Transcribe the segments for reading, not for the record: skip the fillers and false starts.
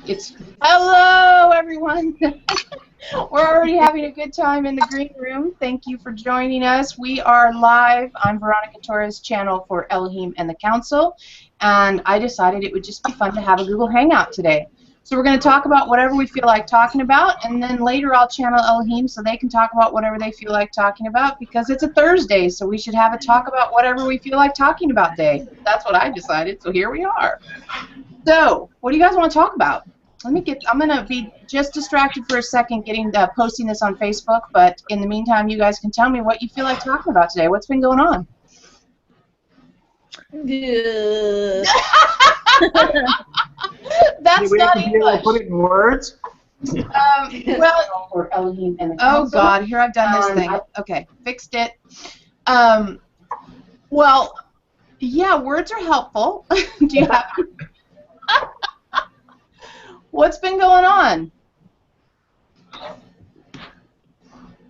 It's hello, everyone. We're already having a good time in the green room. Thank you for joining us. We are live on Veronica Torres' channel for Elohim and the Council, and I decided it would just be fun to have a Google Hangout today. So we're going to talk about whatever we feel like talking about, and then later I'll channel Elohim so they can talk about whatever they feel like talking about, because it's a Thursday, so we should have a talk about whatever we feel like talking about day. That's what I decided, so here we are. So, what do you guys want to talk about? I'm going to be just distracted for a second posting this on Facebook, but in the meantime, you guys can tell me what you feel like talking about today. What's been going on? That's not English. Put it in words? Well, or Elohim and the oh God, here I've done this thing. Okay, fixed it. Well, yeah, words are helpful. Do you have... What's been going on?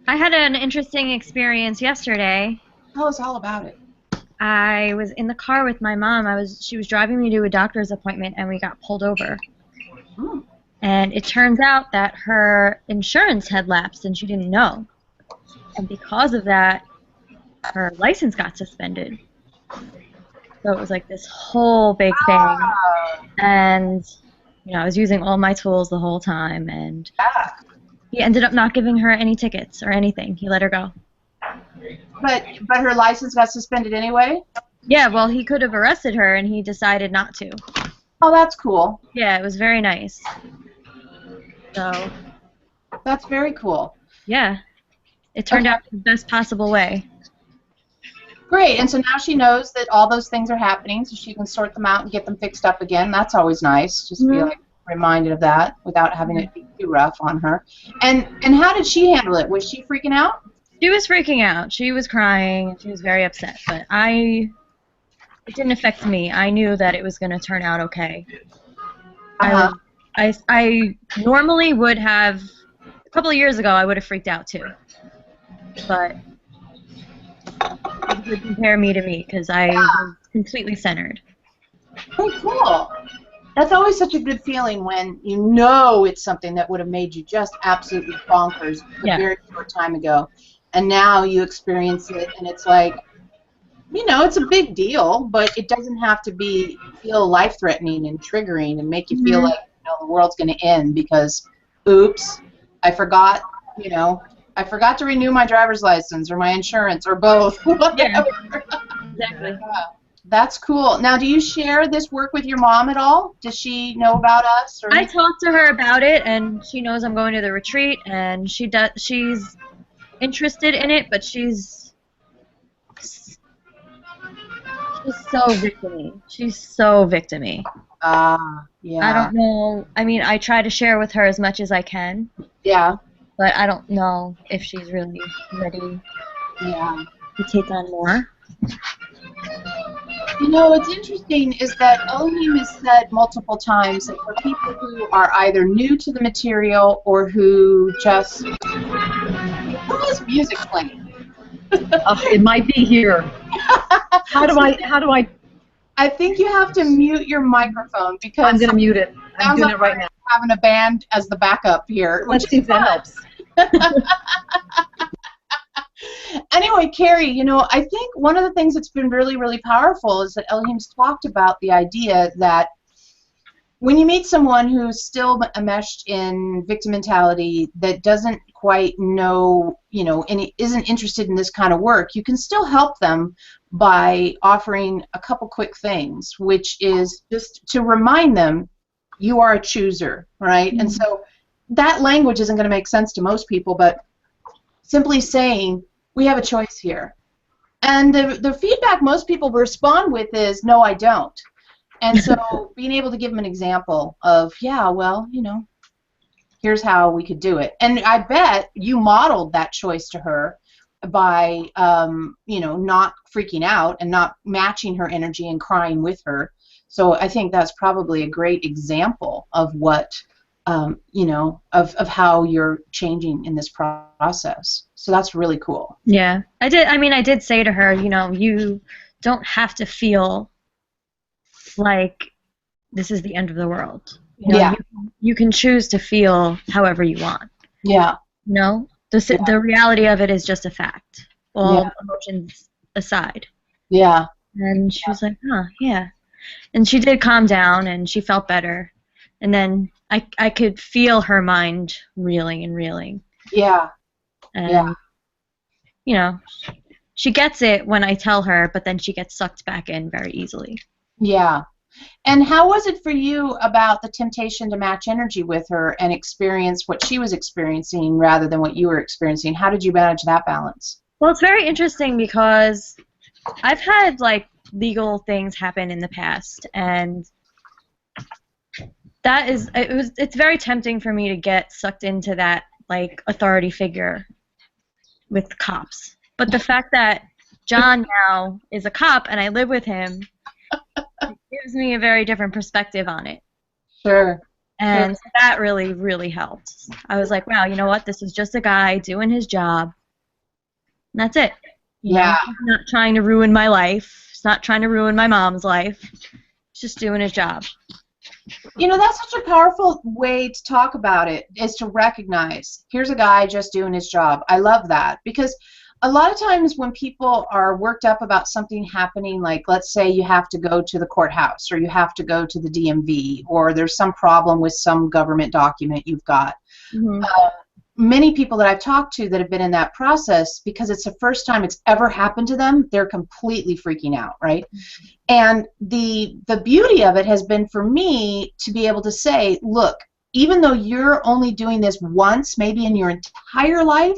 I had an interesting experience yesterday. Tell us all about it. I was in the car with my mom. She was driving me to a doctor's appointment, and we got pulled over. Hmm. And it turns out that her insurance had lapsed, and she didn't know. And because of that, her license got suspended. So it was like this whole big thing. And I was using all my tools the whole time, and he ended up not giving her any tickets or anything. He let her go. But her license got suspended anyway? Yeah, well, he could have arrested her, and he decided not to. Oh, that's cool. Yeah, it was very nice. So. That's very cool. Yeah. It turned out the best possible way. Great, and so now she knows that all those things are happening, so she can sort them out and get them fixed up again. That's always nice, just to be like reminded of that without having it be too rough on her. And how did she handle it? Was she freaking out? She was freaking out. She was crying, and she was very upset. But it didn't affect me. I knew that it was going to turn out okay. I normally would have, a couple of years ago, I would have freaked out too. But it would compare me to me, because I was completely centered. Oh, cool. That's always such a good feeling when you know it's something that would have made you just absolutely bonkers a very short time ago. And now you experience it, and it's like, it's a big deal, but it doesn't have to feel life-threatening and triggering and make you feel like the world's going to end because, oops, I forgot to renew my driver's license or my insurance or both. Yeah, exactly. That's cool. Now, do you share this work with your mom at all? Does she know about us? Or I talked to her about it, and she knows I'm going to the retreat, and she's interested in it, but she's so victim-y. She's so victim-y. Yeah. I don't know. I mean, I try to share with her as much as I can. Yeah. But I don't know if she's really ready to take on more. What's interesting is that Elohim has said multiple times that for people who are either new to the material or who just... What is music playing? It might be here. How do I? I think you have to mute your microphone because... I'm going to mute it. I'm doing it right now. Having a band as the backup here. Let's see if that helps. Anyway, Carrie, I think one of the things that's been really, really powerful is that Elohim's talked about the idea that when you meet someone who's still enmeshed in victim mentality that doesn't quite know, and isn't interested in this kind of work, you can still help them by offering a couple quick things, which is just to remind them you are a chooser, right? Mm-hmm. And so that language isn't going to make sense to most people, but simply saying, we have a choice here. And the feedback most people respond with is, no, I don't. And so being able to give them an example of, yeah, well, here's how we could do it. And I bet you modeled that choice to her by, not freaking out and not matching her energy and crying with her. So I think that's probably a great example of what, of how you're changing in this process. So that's really cool. Yeah, I did. I mean, I did say to her, you don't have to feel like this is the end of the world. You know, Yeah. you can choose to feel however you want. Yeah. You know, the reality of it is just a fact. All Yeah. emotions aside. Yeah. And she was like, huh, yeah. And she did calm down, and she felt better. And then I could feel her mind reeling and reeling. Yeah. And, Yeah. you know, she gets it when I tell her, but then she gets sucked back in very easily. Yeah. And how was it for you about the temptation to match energy with her and experience what she was experiencing rather than what you were experiencing? How did you manage that balance? Well, it's very interesting because I've had, like, legal things happen in the past, and it's very tempting for me to get sucked into that, like, authority figure with cops. But the fact that John now is a cop and I live with him, it gives me a very different perspective on it. Sure. And so that really, really helped. I was like, wow, you know what? This is just a guy doing his job. And that's it. You know, he's not trying to ruin my life. He's not trying to ruin my mom's life. He's just doing his job. You know, that's such a powerful way to talk about it, is to recognize, here's a guy just doing his job. I love that, because a lot of times when people are worked up about something happening, like let's say you have to go to the courthouse or you have to go to the DMV or there's some problem with some government document you've got. Mm-hmm. Many people that I've talked to that have been in that process, because it's the first time it's ever happened to them, they're completely freaking out, right? And the beauty of it has been for me to be able to say, look, even though you're only doing this once, maybe in your entire life,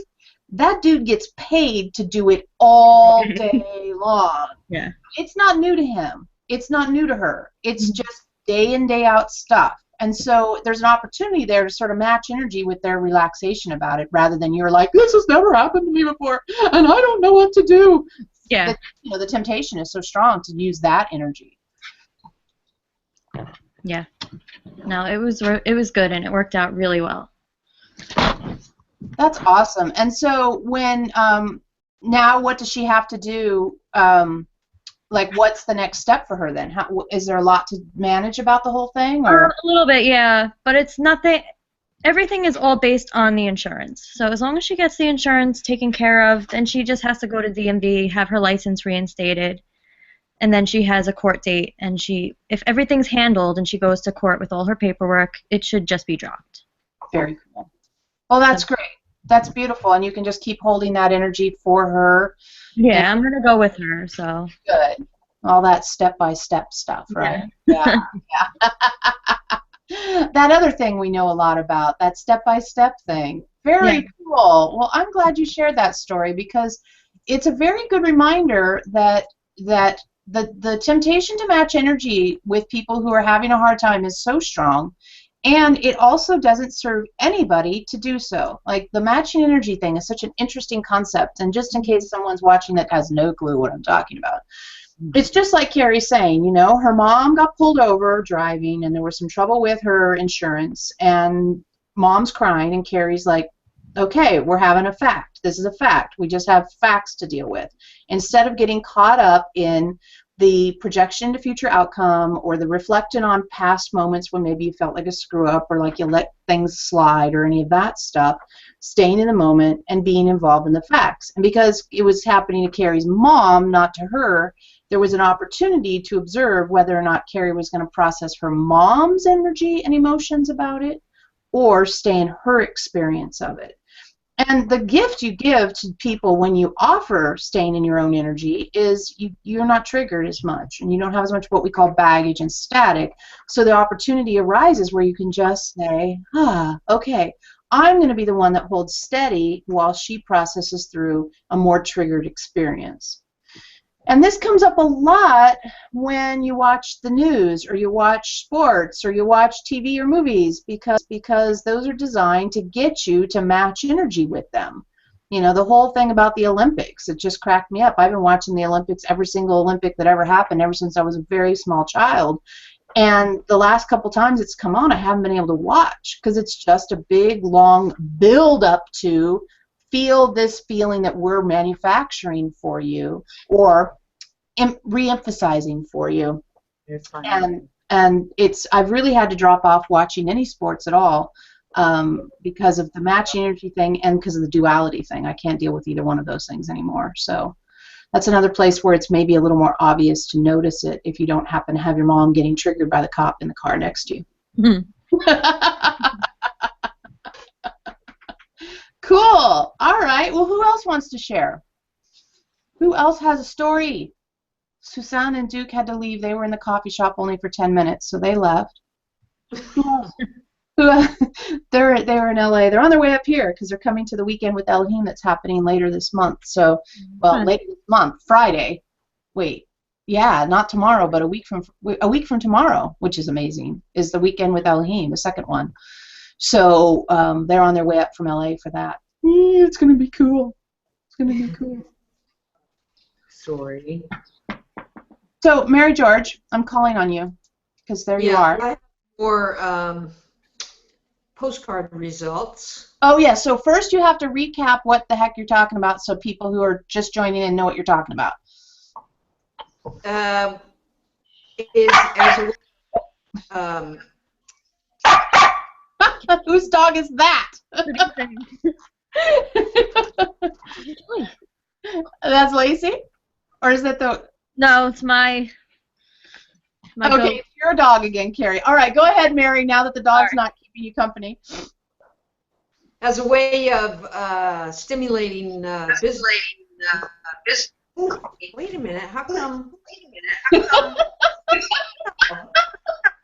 that dude gets paid to do it all day long. Yeah. It's not new to him. It's not new to her. It's just day in, day out stuff. And so there's an opportunity there to sort of match energy with their relaxation about it, rather than you're like, this has never happened to me before, and I don't know what to do. Yeah. The temptation is so strong to use that energy. Yeah. No, it was good, and it worked out really well. That's awesome. And so when now, what does she have to do? Like, what's the next step for her then? Is there a lot to manage about the whole thing? Or? A little bit, yeah. But it's nothing. Everything is all based on the insurance. So as long as she gets the insurance taken care of, then she just has to go to DMV, have her license reinstated, and then she has a court date. And if everything's handled and she goes to court with all her paperwork, it should just be dropped. Very cool. Well, that's great. That's beautiful, and you can just keep holding that energy for her. Yeah, I'm gonna go with her. So good. All that step-by-step stuff, right? Yeah. That other thing we know a lot about, that step-by-step thing. Very cool. Well, I'm glad you shared that story, because it's a very good reminder that the temptation to match energy with people who are having a hard time is so strong. And it also doesn't serve anybody to do so. Like, the matching energy thing is such an interesting concept. And just in case someone's watching that has no clue what I'm talking about, it's just like Carrie's saying, you know, her mom got pulled over driving and there was some trouble with her insurance. And mom's crying and Carrie's like, okay, we're having a fact. This is a fact. We just have facts to deal with. Instead of getting caught up in the projection to future outcome or the reflecting on past moments when maybe you felt like a screw up or like you let things slide or any of that stuff, staying in the moment and being involved in the facts. And because it was happening to Carrie's mom, not to her, there was an opportunity to observe whether or not Carrie was going to process her mom's energy and emotions about it or stay in her experience of it. And the gift you give to people when you offer staying in your own energy is you're not triggered as much, and you don't have as much what we call baggage and static. So the opportunity arises where you can just say, okay, I'm going to be the one that holds steady while she processes through a more triggered experience. And this comes up a lot when you watch the news or you watch sports or you watch TV or movies, because those are designed to get you to match energy with them. You know, the whole thing about the Olympics, it just cracked me up. I've been watching the Olympics, every single Olympic that ever happened, ever since I was a very small child. And the last couple times it's come on, I haven't been able to watch because it's just a big, long build up to feel this feeling that we're manufacturing for you or re-emphasizing for you. And And I've really had to drop off watching any sports at all because of the matching energy thing and because of the duality thing. I can't deal with either one of those things anymore. So that's another place where it's maybe a little more obvious to notice it if you don't happen to have your mom getting triggered by the cop in the car next to you. Cool. All right. Well, who else wants to share? Who else has a story? Susanne and Duke had to leave. They were in the coffee shop only for 10 minutes, so they left. They're in LA. They're on their way up here because they're coming to the weekend with Elohim that's happening later this month. So, well, later this month, Friday. Wait, yeah, not tomorrow, but a week from tomorrow, which is amazing, is the weekend with Elohim, the second one. So they're on their way up from LA for that. It's gonna be cool. It's gonna be cool. Sorry. So, Mary George, I'm calling on you because there you are. I have more postcard results. Oh, yeah. So first you have to recap what the heck you're talking about so people who are just joining in know what you're talking about. Whose dog is that? That's Lacey? Or is that the... No, it's my okay, goat. it's your dog again, Carrie. All right, go ahead, Mary, now that the dog's not keeping you company. As a way of stimulating business. Wait a minute, how come?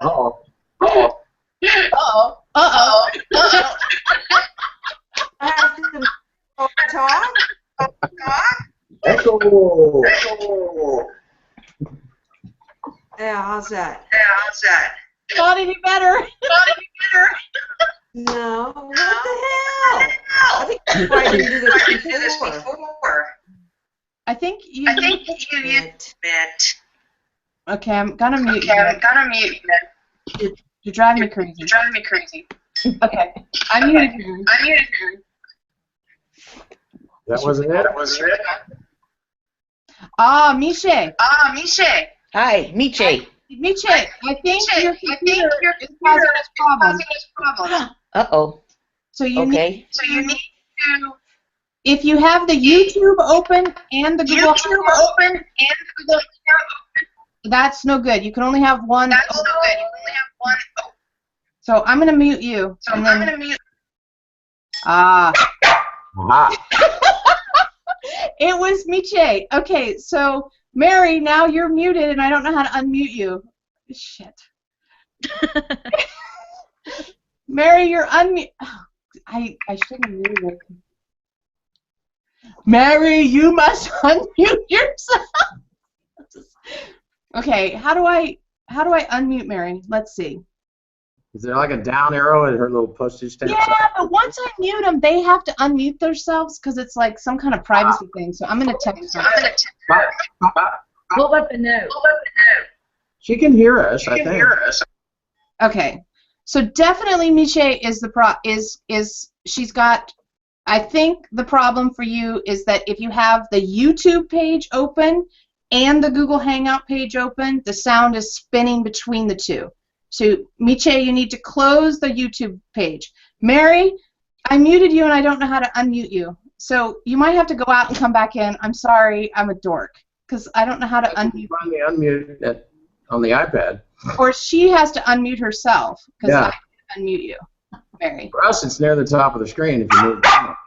Uh-oh. Uh-oh. Uh-oh. Uh-oh. I have to talk? Echo. Yeah, how's that? Not any better. No, what the hell? I think I didn't do this before. I think you... It. Okay, I'm gonna mute you. You're driving me crazy. Okay, I muted you. That wasn't it? Ah, Miche. Hi, Miche. Miche, I think your computer is causing us problems. Uh-oh. So you Okay. need to, if you have the YouTube open and the Google Hangout, that's no good. You can only have one. So I'm gonna mute you. Ah. It was Miche. Okay, so Mary, now you're muted and I don't know how to unmute you. Shit. Mary, you're unmuted. Oh, I shouldn't have muted her. Mary, you must unmute yourself. Okay, how do I unmute Mary? Let's see. Is there like a down arrow at her little postage stamp? Yeah, but once I mute them, they have to unmute themselves because it's like some kind of privacy thing. So I'm gonna text her. We'll let them know. She can hear us, I think. Okay, so definitely Miche is she's got. I think the problem for you is that if you have the YouTube page open and the Google Hangout page open, the sound is spinning between the two. So, Miche, you need to close the YouTube page. Mary, I muted you and I don't know how to unmute you. So, you might have to go out and come back in. I'm sorry, I'm a dork, because I don't know how to unmute. Find the unmute on the iPad. Or she has to unmute herself, because Yeah. I can unmute you, Mary. For us, it's near the top of the screen if you move the mouse.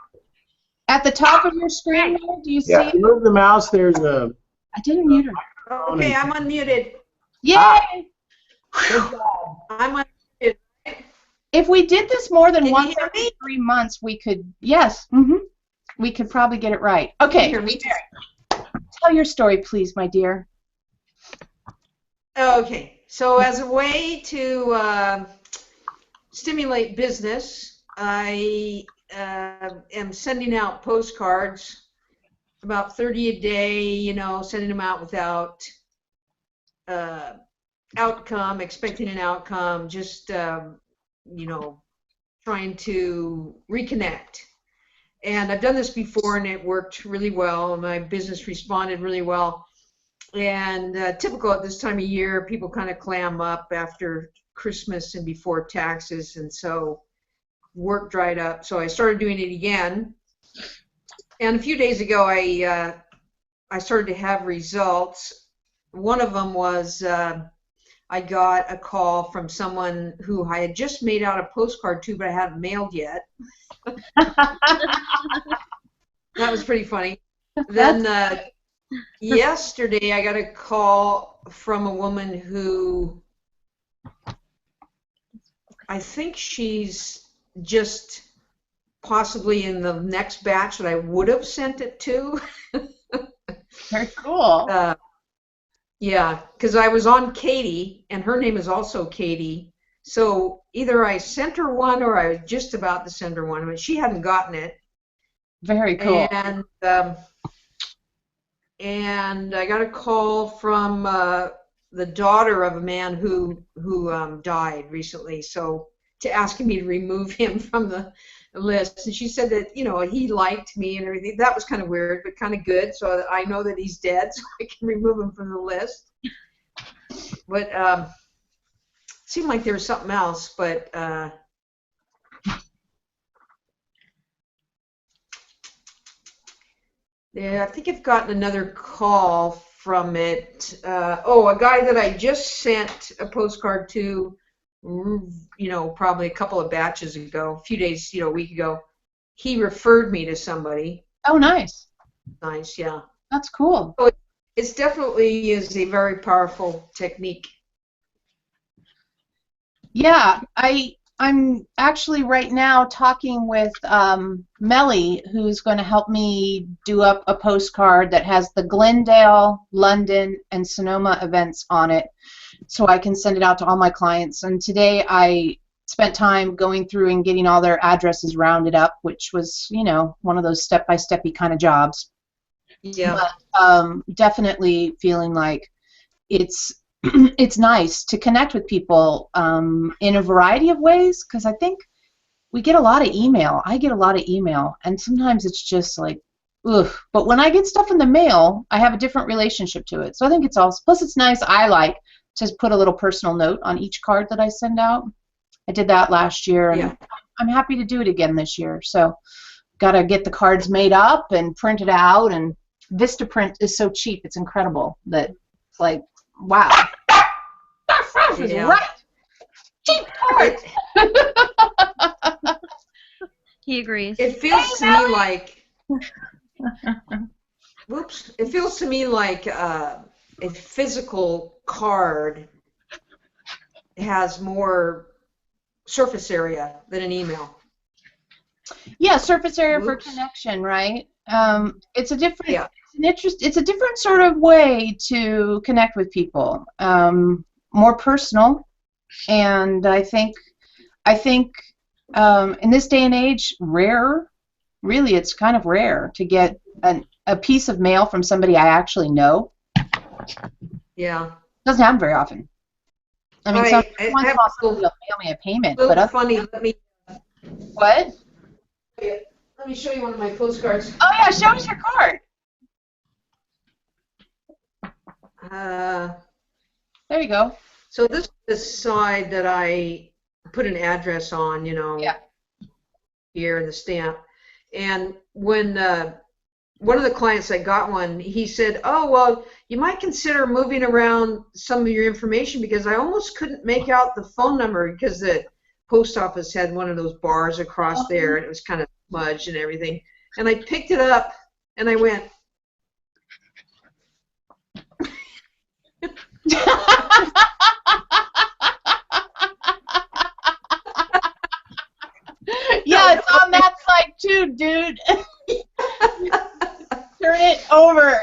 At the top of your screen, Mary, do you see Yeah, if it? you move the mouse, there's a... I didn't mute her. Okay, I'm unmuted. Yay! I'm unmuted. If we did this more than Can you once hear every me? 3 months, we could, yes, we could probably get it right. Okay, Hear me? tell your story, please, my dear. Okay, so as a way to stimulate business, I am sending out postcards, about 30 a day, sending them out without outcome, expecting an outcome, just, trying to reconnect. And I've done this before and it worked really well. My business responded really well. And typical at this time of year, people kind of clam up after Christmas and before taxes, and so work dried up. So I started doing it again. And a few days ago, I started to have results. One of them was I got a call from someone who I had just made out a postcard to, but I hadn't mailed yet. That was pretty funny. Then yesterday, I got a call from a woman who I think she's just possibly in the next batch that I would have sent it to. Very cool. Yeah, because I was on Katie, and her name is also Katie. So either I sent her one or I was just about to send her one, but she hadn't gotten it. Very cool. And I got a call from the daughter of a man who died recently, so to ask me to remove him from the list. And she said that, you know, he liked me and everything. That was kind of weird, but kind of good, so that I know that he's dead, so I can remove him from the list. But it seemed like there was something else, but yeah, I think I've gotten another call from it. A guy that I just sent a postcard to, you know, probably a couple of batches ago, a few days, you know, a week ago. He referred me to somebody. Oh, nice. Nice, yeah. That's cool. So it's definitely is a very powerful technique. Yeah, I'm actually right now talking with Melly, who's going to help me do up a postcard that has the Glendale, London, and Sonoma events on it, so I can send it out to all my clients. And today I spent time going through and getting all their addresses rounded up, which was, you know, one of those step-by-step-y kind of jobs. Yeah. But definitely feeling like it's nice to connect with people in a variety of ways, because I think we get a lot of email. I get a lot of email, and sometimes it's just like, ugh. But when I get stuff in the mail, I have a different relationship to it. So I think it's also, plus it's nice. I like to put a little personal note on each card that I send out. I did that last year, and yeah. I'm happy to do it again this year. So got to get the cards made up and printed out, and Vistaprint is so cheap. It's incredible that it's like, wow. That is right. Cheap cards. He agrees. It feels to me like, whoops, it feels to me like a physical card has more surface area than an email. Yeah, surface area for connection, right? It's a different, yeah. It's a different sort of way to connect with people, more personal, and I think in this day and age, rare. Really, it's kind of rare to get a piece of mail from somebody I actually know. Yeah, doesn't happen very often. I mean, someone will mail me a payment, but funny. Let me. What? Let me show you one of my postcards. Oh yeah, show us your card. There you go. So this is the side that I put an address on, you know, here in the stamp. And when one of the clients that got one, he said, oh, well, you might consider moving around some of your information, because I almost couldn't make out the phone number because the post office had one of those bars across there, and it was kind of smudged and everything. And I picked it up, and I went, yeah, it's on that side too, dude. Turn it over.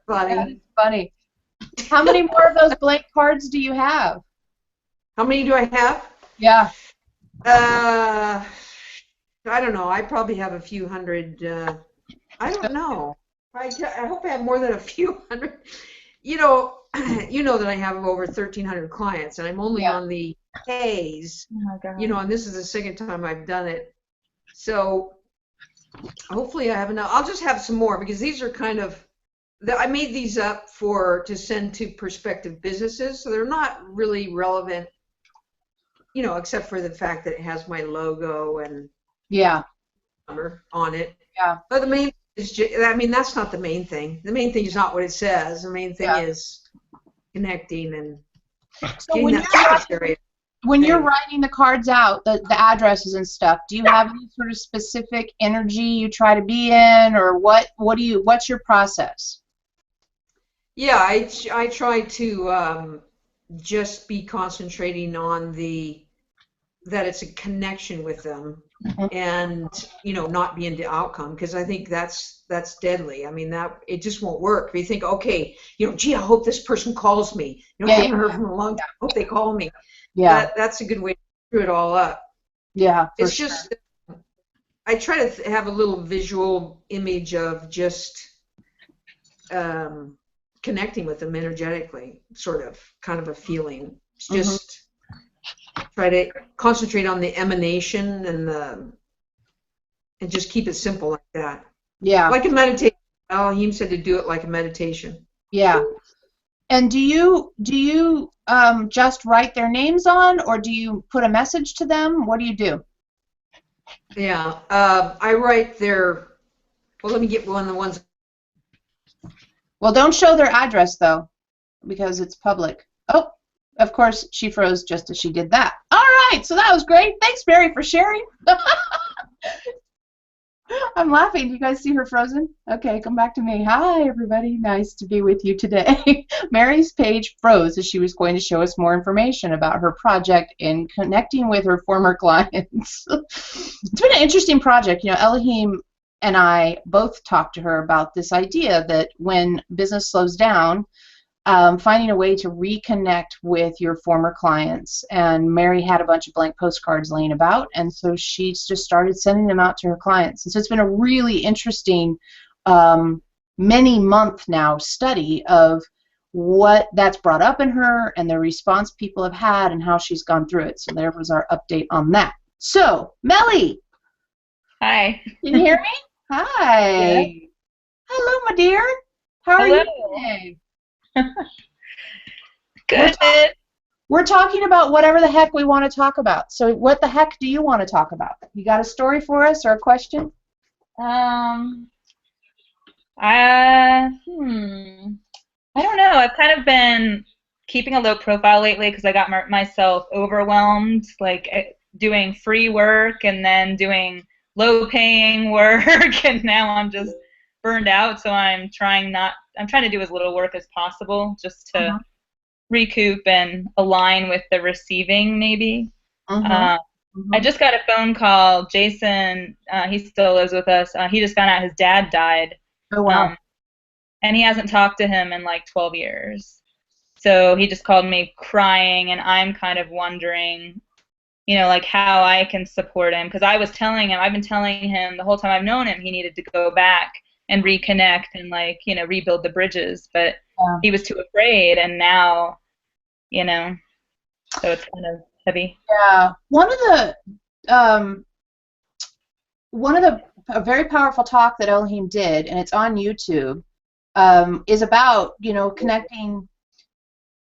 Funny. That is funny. How many more of those blank cards do you have? How many do I have? Yeah. I don't know. I probably have a few hundred. I don't know. I hope I have more than a few hundred. You know that I have over 1,300 clients, and I'm only on the K's. Oh my God. You know, and this is the second time I've done it. So hopefully I have enough. I'll just have some more, because these are kind of I made these up to send to prospective businesses, so they're not really relevant, except for the fact that it has my logo and Yeah. number on it. Yeah. But the main is, that's not the main thing. The main thing is not what it says. The main thing is connecting and getting that surface area. When you're writing the cards out, the addresses and stuff, do you have any sort of specific energy you try to be in, or what's your process? Yeah, I try to just be concentrating on that it's a connection with them, and not be into outcome, because I think that's deadly. I mean, that it just won't work. If you think, okay, gee, I hope this person calls me. I haven't heard from them in a long time. I hope they call me. Yeah, that's a good way to screw it all up. Yeah, it's just I try to have a little visual image of just connecting with them energetically, kind of a feeling. It's just try to concentrate on the emanation and just keep it simple like that. Yeah, like a meditation. Elohim said to do it like a meditation. Yeah. And do you just write their names on, or do you put a message to them? What do you do? Yeah, I write their. Well, let me get one of the ones. Well, don't show their address though, because it's public. Oh, of course she froze just as she did that. All right, so that was great. Thanks, Mary, for sharing. I'm laughing. Do you guys see her frozen? Okay, come back to me. Hi, everybody. Nice to be with you today. Mary's page froze as she was going to show us more information about her project in connecting with her former clients. It's been an interesting project. Elohim and I both talked to her about this idea that when business slows down, finding a way to reconnect with your former clients. And Mary had a bunch of blank postcards laying about, and so she just started sending them out to her clients. And so it's been a really interesting many-month now study of what that's brought up in her and the response people have had and how she's gone through it. So there was our update on that. So, Melly. Hi. Can you hear me? Hi. Yeah. Hello, my dear. How are you today? Good. We're talking about whatever the heck we want to talk about. So what the heck do you want to talk about? You got a story for us or a question? I don't know. I've kind of been keeping a low profile lately because I got myself overwhelmed, like doing free work and then doing low-paying work, and now I'm just burned out. So I'm trying to do as little work as possible just to recoup and align with the receiving, maybe. I just got a phone call. Jason, he still lives with us. He just found out his dad died. Oh, wow. And he hasn't talked to him in like 12 years. So he just called me crying, and I'm kind of wondering, like how I can support him. Because I've been telling him the whole time I've known him he needed to go back and reconnect and rebuild the bridges, but he was too afraid, and now, so it's kind of heavy. Yeah, a very powerful talk that Elohim did, and it's on YouTube, is about connecting.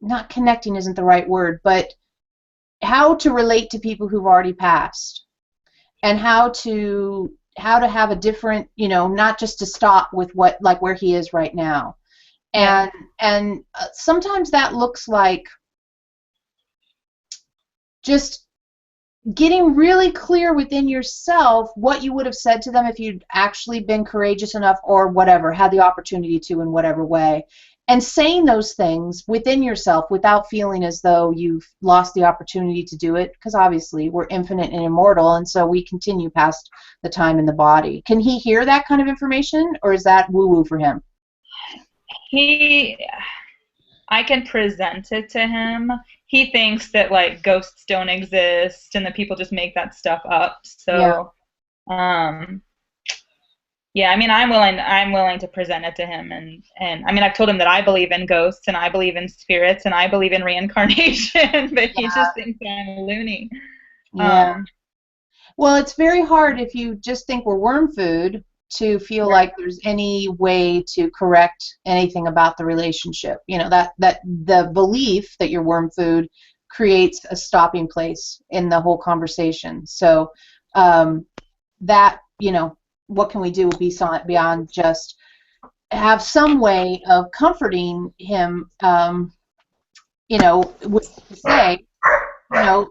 Not connecting isn't the right word, but how to relate to people who've already passed, and how to have a different, not just to stop with where he is right now. And sometimes that looks like just getting really clear within yourself what you would have said to them if you'd actually been courageous enough, or whatever, had the opportunity to in whatever way, and saying those things within yourself without feeling as though you've lost the opportunity to do it, because obviously we're infinite and immortal, and so we continue past the time in the body. Can he hear that kind of information, or is that woo-woo for him? I can present it to him. He thinks that ghosts don't exist and that people just make that stuff up. So, yeah, I'm willing to present it to him, and I've told him that I believe in ghosts and I believe in spirits and I believe in reincarnation, but he just thinks I'm a loony. Yeah. Well, it's very hard if you just think we're worm food to feel like there's any way to correct anything about the relationship. You know, that the belief that you're worm food creates a stopping place in the whole conversation. So that, you know, what can we do beyond just have some way of comforting him, you know, to say, you know,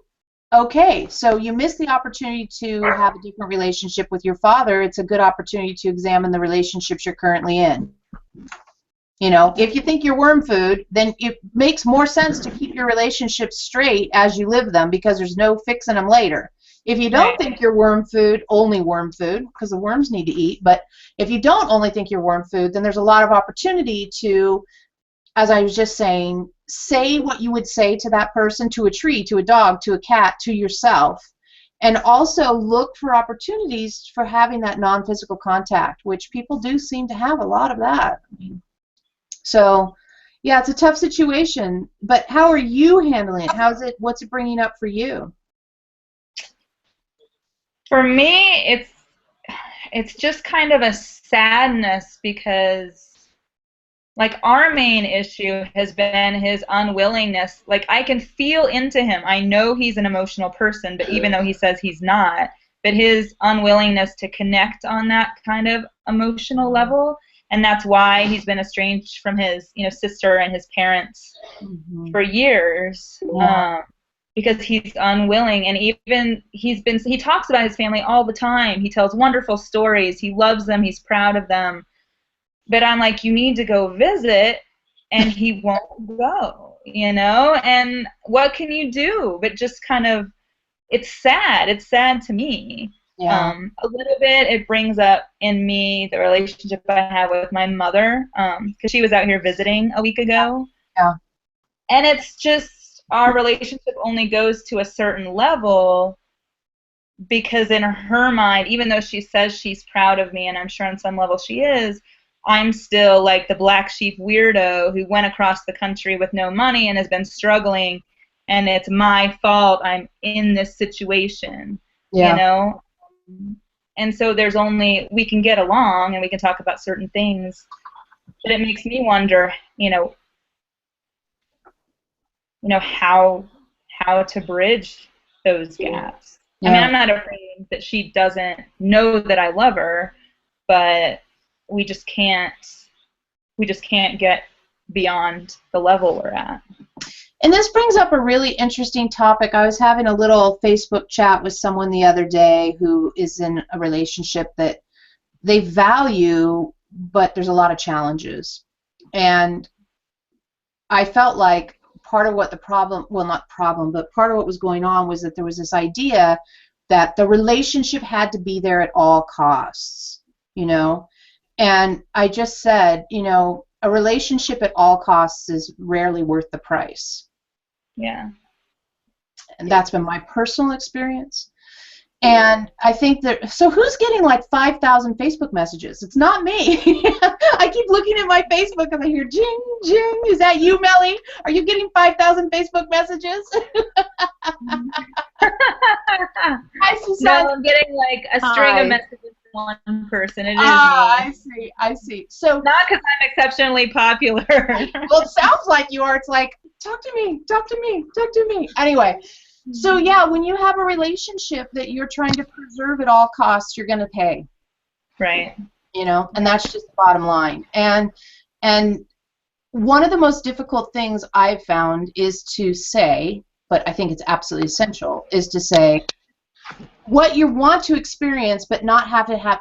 okay, so you missed the opportunity to have a different relationship with your father. It's a good opportunity to examine the relationships you're currently in. You know, if you think you're worm food, then it makes more sense to keep your relationships straight as you live them, because there's no fixing them later. If you don't think you're worm food, only worm food, because the worms need to eat, but if you don't only think you're worm food, then there's a lot of opportunity to, as I was just saying, say what you would say to that person, to a tree, to a dog, to a cat, to yourself, and also look for opportunities for having that non-physical contact, which people do seem to have a lot of that. I mean, so, yeah, it's a tough situation, but how are you handling it? What's it bringing up for you? For me, it's just kind of a sadness, because like our main issue has been his unwillingness. Like, I can feel into him. I know he's an emotional person, but even though he says he's not, but his unwillingness to connect on that kind of emotional level, and that's why he's been estranged from his, you know, sister and his parents for years. Because he's unwilling, and even he talks about his family all the time. He tells wonderful stories. He loves them. He's proud of them. But I'm like, you need to go visit, and he won't go, you know? And what can you do? But just kind of, it's sad. It's sad to me. Yeah. A little bit, it brings up in me the relationship I have with my mother, because she was out here visiting a week ago. Yeah. And it's just, our relationship only goes to a certain level, because in her mind, even though she says she's proud of me, and I'm sure on some level she is, I'm still like the black sheep weirdo who went across the country with no money and has been struggling, and it's my fault I'm in this situation, you know? And so there's only, we can get along and we can talk about certain things, but it makes me wonder, you know, how to bridge those gaps. I mean, I'm not afraid that she doesn't know that I love her, but we just can't get beyond the level we're at. And this brings up a really interesting topic. I was having a little Facebook chat with someone the other day who is in a relationship that they value, but there's a lot of challenges. And I felt like part of what the problem, well, not problem, but part of what was going on was that there was this idea that the relationship had to be there at all costs, you know? And I just said, you know, a relationship at all costs is rarely worth the price. Yeah. And that's been my personal experience. And I think that, so who's getting like 5,000 Facebook messages? It's not me. I keep looking at my Facebook and I hear jing, jing. Is that you, Melly? Are you getting 5,000 Facebook messages? Hi, Susanna. No, I'm getting like a string of messages from one person. It is me. I see. So not because I'm exceptionally popular. Well, it sounds like you are. It's like, talk to me, talk to me, talk to me. Anyway. So yeah, when you have a relationship that you're trying to preserve at all costs, you're going to pay. Right. You know, and that's just the bottom line. And one of the most difficult things I've found is to say, but I think it's absolutely essential, is to say what you want to experience, but not have to have,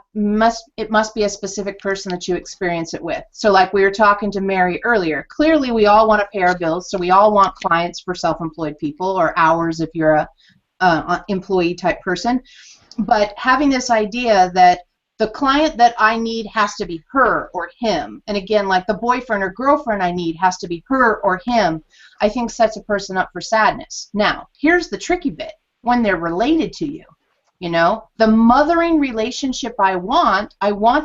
it must be a specific person that you experience it with. So like we were talking to Mary earlier, clearly we all want to pay our bills, so we all want clients for self-employed people, or hours if you're a employee type person. But having this idea that the client that I need has to be her or him, and again, like the boyfriend or girlfriend I need has to be her or him, I think sets a person up for sadness. Now, here's the tricky bit. When they're related to you, you know, the mothering relationship I want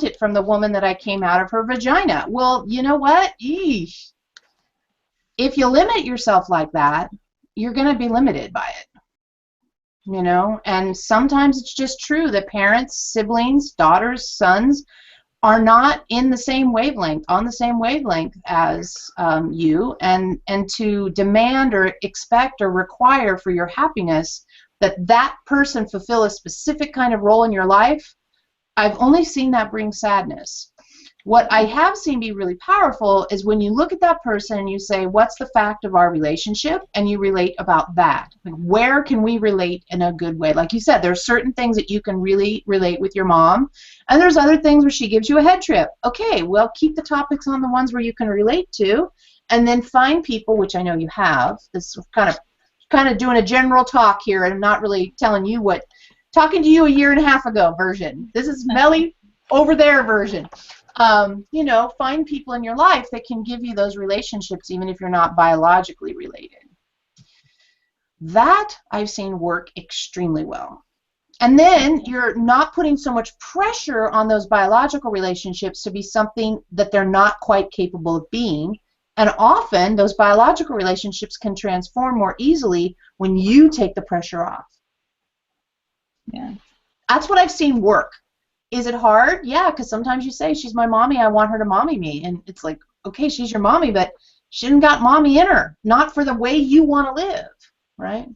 it from the woman that I came out of her vagina. Well, you know what? Eesh. If you limit yourself like that, you're going to be limited by it. you know, and sometimes it's just true that parents, siblings, daughters, sons are not in the same wavelength, on the same wavelength as you, and to demand or expect or require for your happiness that that person fulfill a specific kind of role in your life, I've only seen that bring sadness. What I have seen be really powerful is when you look at that person and you say, what's the fact of our relationship? And you relate about that. Like, where can we relate in a good way? Like you said, there are certain things that you can really relate with your mom, and there's other things where she gives you a head trip. Okay, well, keep the topics on the ones where you can relate to, and then find people, which I know you have. This is kind of doing a general talk here, and I'm not really telling you what, talking to you a year and a half ago version. This is Melly over there version. You know, find people in your life that can give you those relationships even if you're not biologically related. That I've seen work extremely well. And then you're not putting so much pressure on those biological relationships to be something that they're not quite capable of being. And often those biological relationships can transform more easily when you take the pressure off. Yeah. That's what I've seen work. Is it hard? Yeah, because sometimes you say, she's my mommy, I want her to mommy me. And it's like, okay, she's your mommy, but she didn't got mommy in her. Not for the way you want to live, right?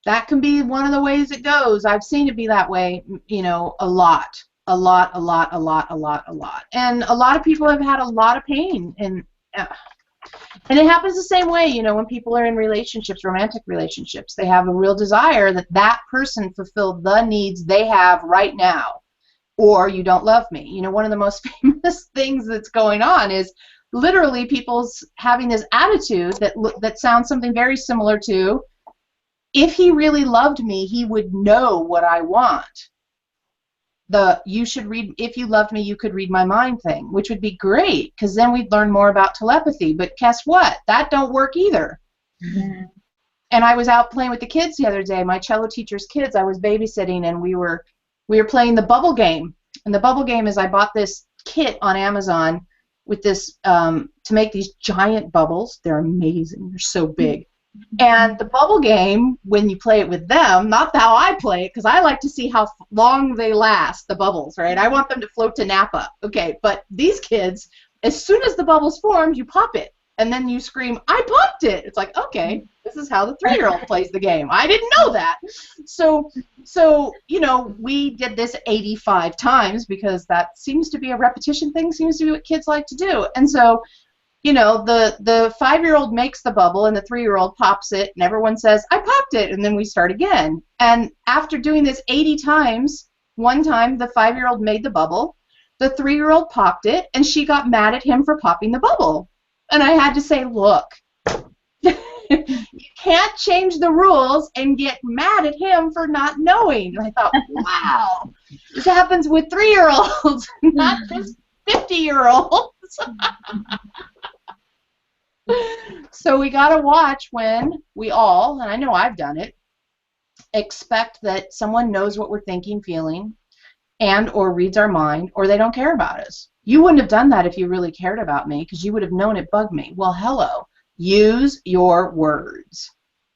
That can be one of the ways it goes. I've seen it be that way, you know, a lot. And a lot of people have had a lot of pain. And it happens the same way, you know, when people are in relationships, romantic relationships. They have a real desire that that person fulfill the needs they have right now, or you don't love me. You know, one of the most famous things that's going on is literally people's having this attitude that sounds something very similar to, if he really loved me, he would know what I want. You should read, if you loved me, you could read my mind thing, which would be great, because then we'd learn more about telepathy. But guess what? That don't work either. Mm-hmm. And I was out playing with the kids the other day, my cello teacher's kids. I was babysitting, and we were playing the bubble game. And the bubble game is, I bought this kit on Amazon with this to make these giant bubbles. They're amazing. They're so big. And the bubble game, when you play it with them, not how I play it, because I like to see how long they last, the bubbles, right? I want them to float to Napa. Okay, but these kids, as soon as the bubble's formed, you pop it, and then you scream, I popped it! It's like, okay, this is how the 3-year-old plays the game. I didn't know that. So, you know, we did this 85 times, because that seems to be a repetition thing, seems to be what kids like to do. And so, you know, the 5-year-old makes the bubble and the 3-year-old pops it, and everyone says, I popped it, and then we start again. And after doing this 80 times, one time the 5-year-old made the bubble, the 3-year-old popped it, and she got mad at him for popping the bubble. And I had to say, look, you can't change the rules and get mad at him for not knowing. And I thought, wow, this happens with 3-year-olds, not just 50-year-olds. So we got to watch when we all, and I know I've done it, expect that someone knows what we're thinking, feeling, and or reads our mind, or they don't care about us. You wouldn't have done that if you really cared about me, because you would have known it bugged me. Well, hello. Use your words.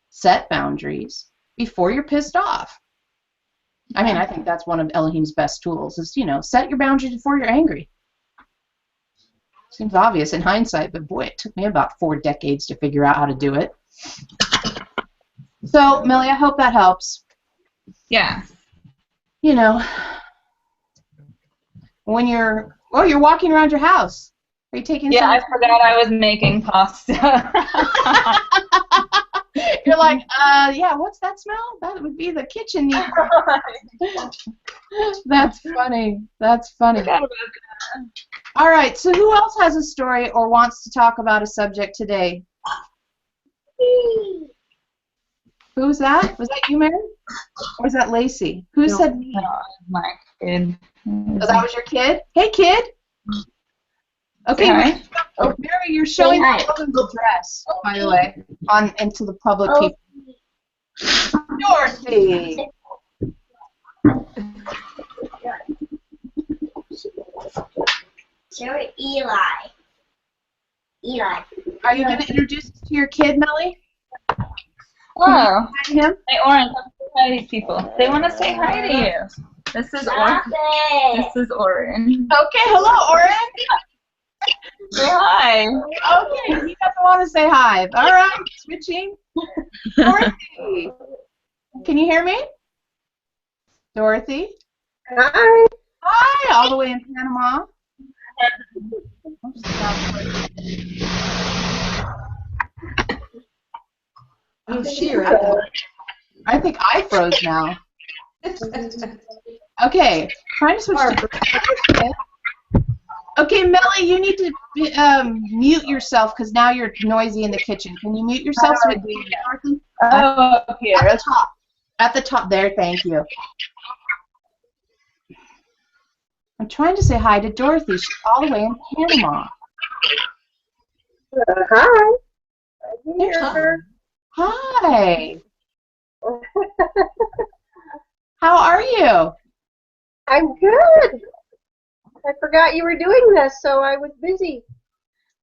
Set boundaries before you're pissed off. I mean, I think that's one of Elohim's best tools is, you know, set your boundaries before you're angry. Seems obvious in hindsight, but boy, it took me about 4 decades to figure out how to do it. So, Millie, I hope that helps. Yeah. You know, when you're walking around your house. Are you taking? Yeah, I forgot I was making pasta. You're like, yeah, what's that smell? That would be the kitchen. That's funny. That's funny. All right, so who else has a story or wants to talk about a subject today? Who's that? Was that you, Mary? Or was that Lacey? Who said me? My kid. Oh, that was your kid? Hey, kid. Okay, Hi. Mary, you're showing the children's dress, by the way, into the public people. Dorothy. Show Eli. Eli. Are you going to introduce us to your kid, Melly? Hello. Can you hear him? Hey, Oren, come say hi to these people. They want to say hi to you. This is Oren. This is Oren. Okay, hello, Oren. Say hi. Okay, he doesn't want to say hi. All right, switching. Dorothy. Can you hear me? Dorothy? Hi. Hi, all the way in Panama. Oh, sheer. I think I froze now. Okay, trying to switch to. Okay, Melly, you need to mute yourself because now you're noisy in the kitchen. Can you mute yourself? So Dorothy? Oh, up here. At the top. At the top there, thank you. I'm trying to say hi to Dorothy. She's all the way in Panama. Hi. I'm There's here. Hi. How are you? I'm good. I forgot you were doing this, so I was busy.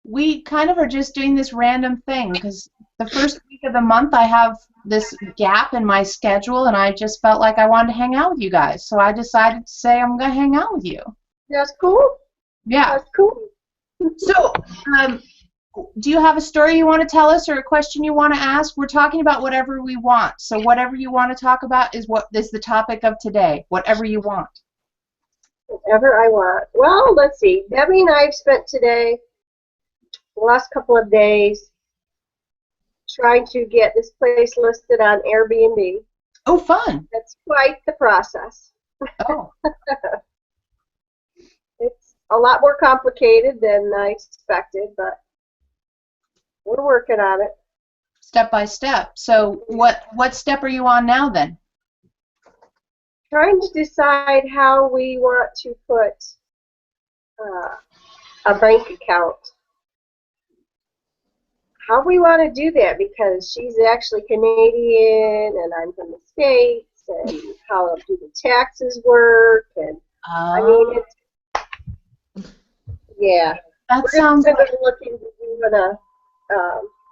We kind of are just doing this random thing because the first week of the month I have this gap in my schedule and I just felt like I wanted to hang out with you guys. So I decided to say I'm going to hang out with you. That's cool. Yeah. That's cool. So, do you have a story you want to tell us or a question you want to ask? We're talking about whatever we want. So whatever you want to talk about is what is the topic of today. Whatever you want. Whatever I want. Well, let's see. Debbie and I have spent today, the last couple of days, trying to get this place listed on Airbnb. Oh, fun. That's quite the process. Oh. It's a lot more complicated than I expected, but we're working on it. Step by step. So what step are you on now then? Trying to decide how we want to put a bank account. How we want to do that, because she's actually Canadian and I'm from the States, and how do the taxes work, and I mean, it's, yeah. That We're sounds going to look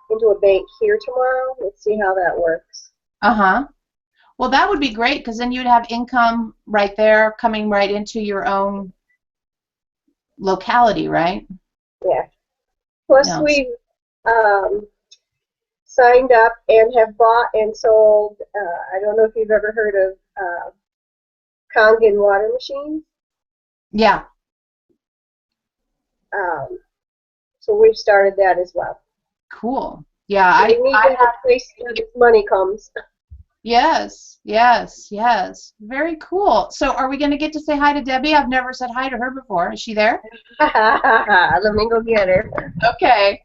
into a bank here tomorrow. Let's see how that works. Uh-huh. Well, that would be great because then you'd have income right there coming right into your own locality, right? Yeah. Plus, Yeah. we've signed up and have bought and sold. I don't know if you've ever heard of Kangen water machines. Yeah. So we've started that as well. Cool. Yeah. So we need to have a place where this money comes. Yes. Yes. Yes. Very cool. So are we going to get to say hi to Debbie? I've never said hi to her before. Is she there? Let me go get her. Okay.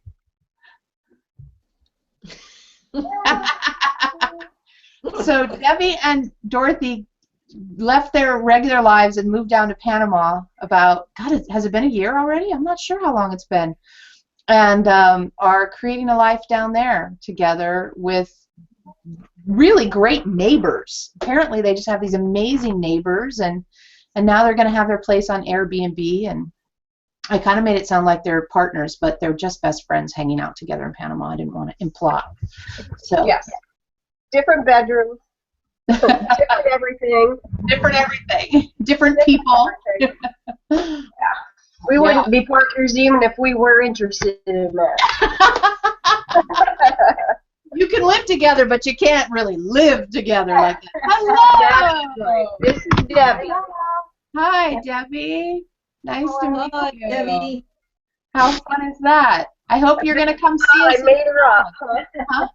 So Debbie and Dorothy left their regular lives and moved down to Panama about, God, has it been a year already? I'm not sure how long it's been. And are creating a life down there together with really great neighbors. Apparently they just have these amazing neighbors, and now they're going to have their place on Airbnb, and I kind of made it sound like they're partners, but they're just best friends hanging out together in Panama. I didn't want to imply. So yes. Different bedrooms. Different everything. Different everything. Different people. Yeah. We wouldn't be partners even if we were interested in that. You can live together, but you can't really live together like that. Hello! Right. This is Debbie. Hi, Debbie. Nice to meet you. Debbie. How fun is that? I hope you're going to come see us. I made her up. Huh?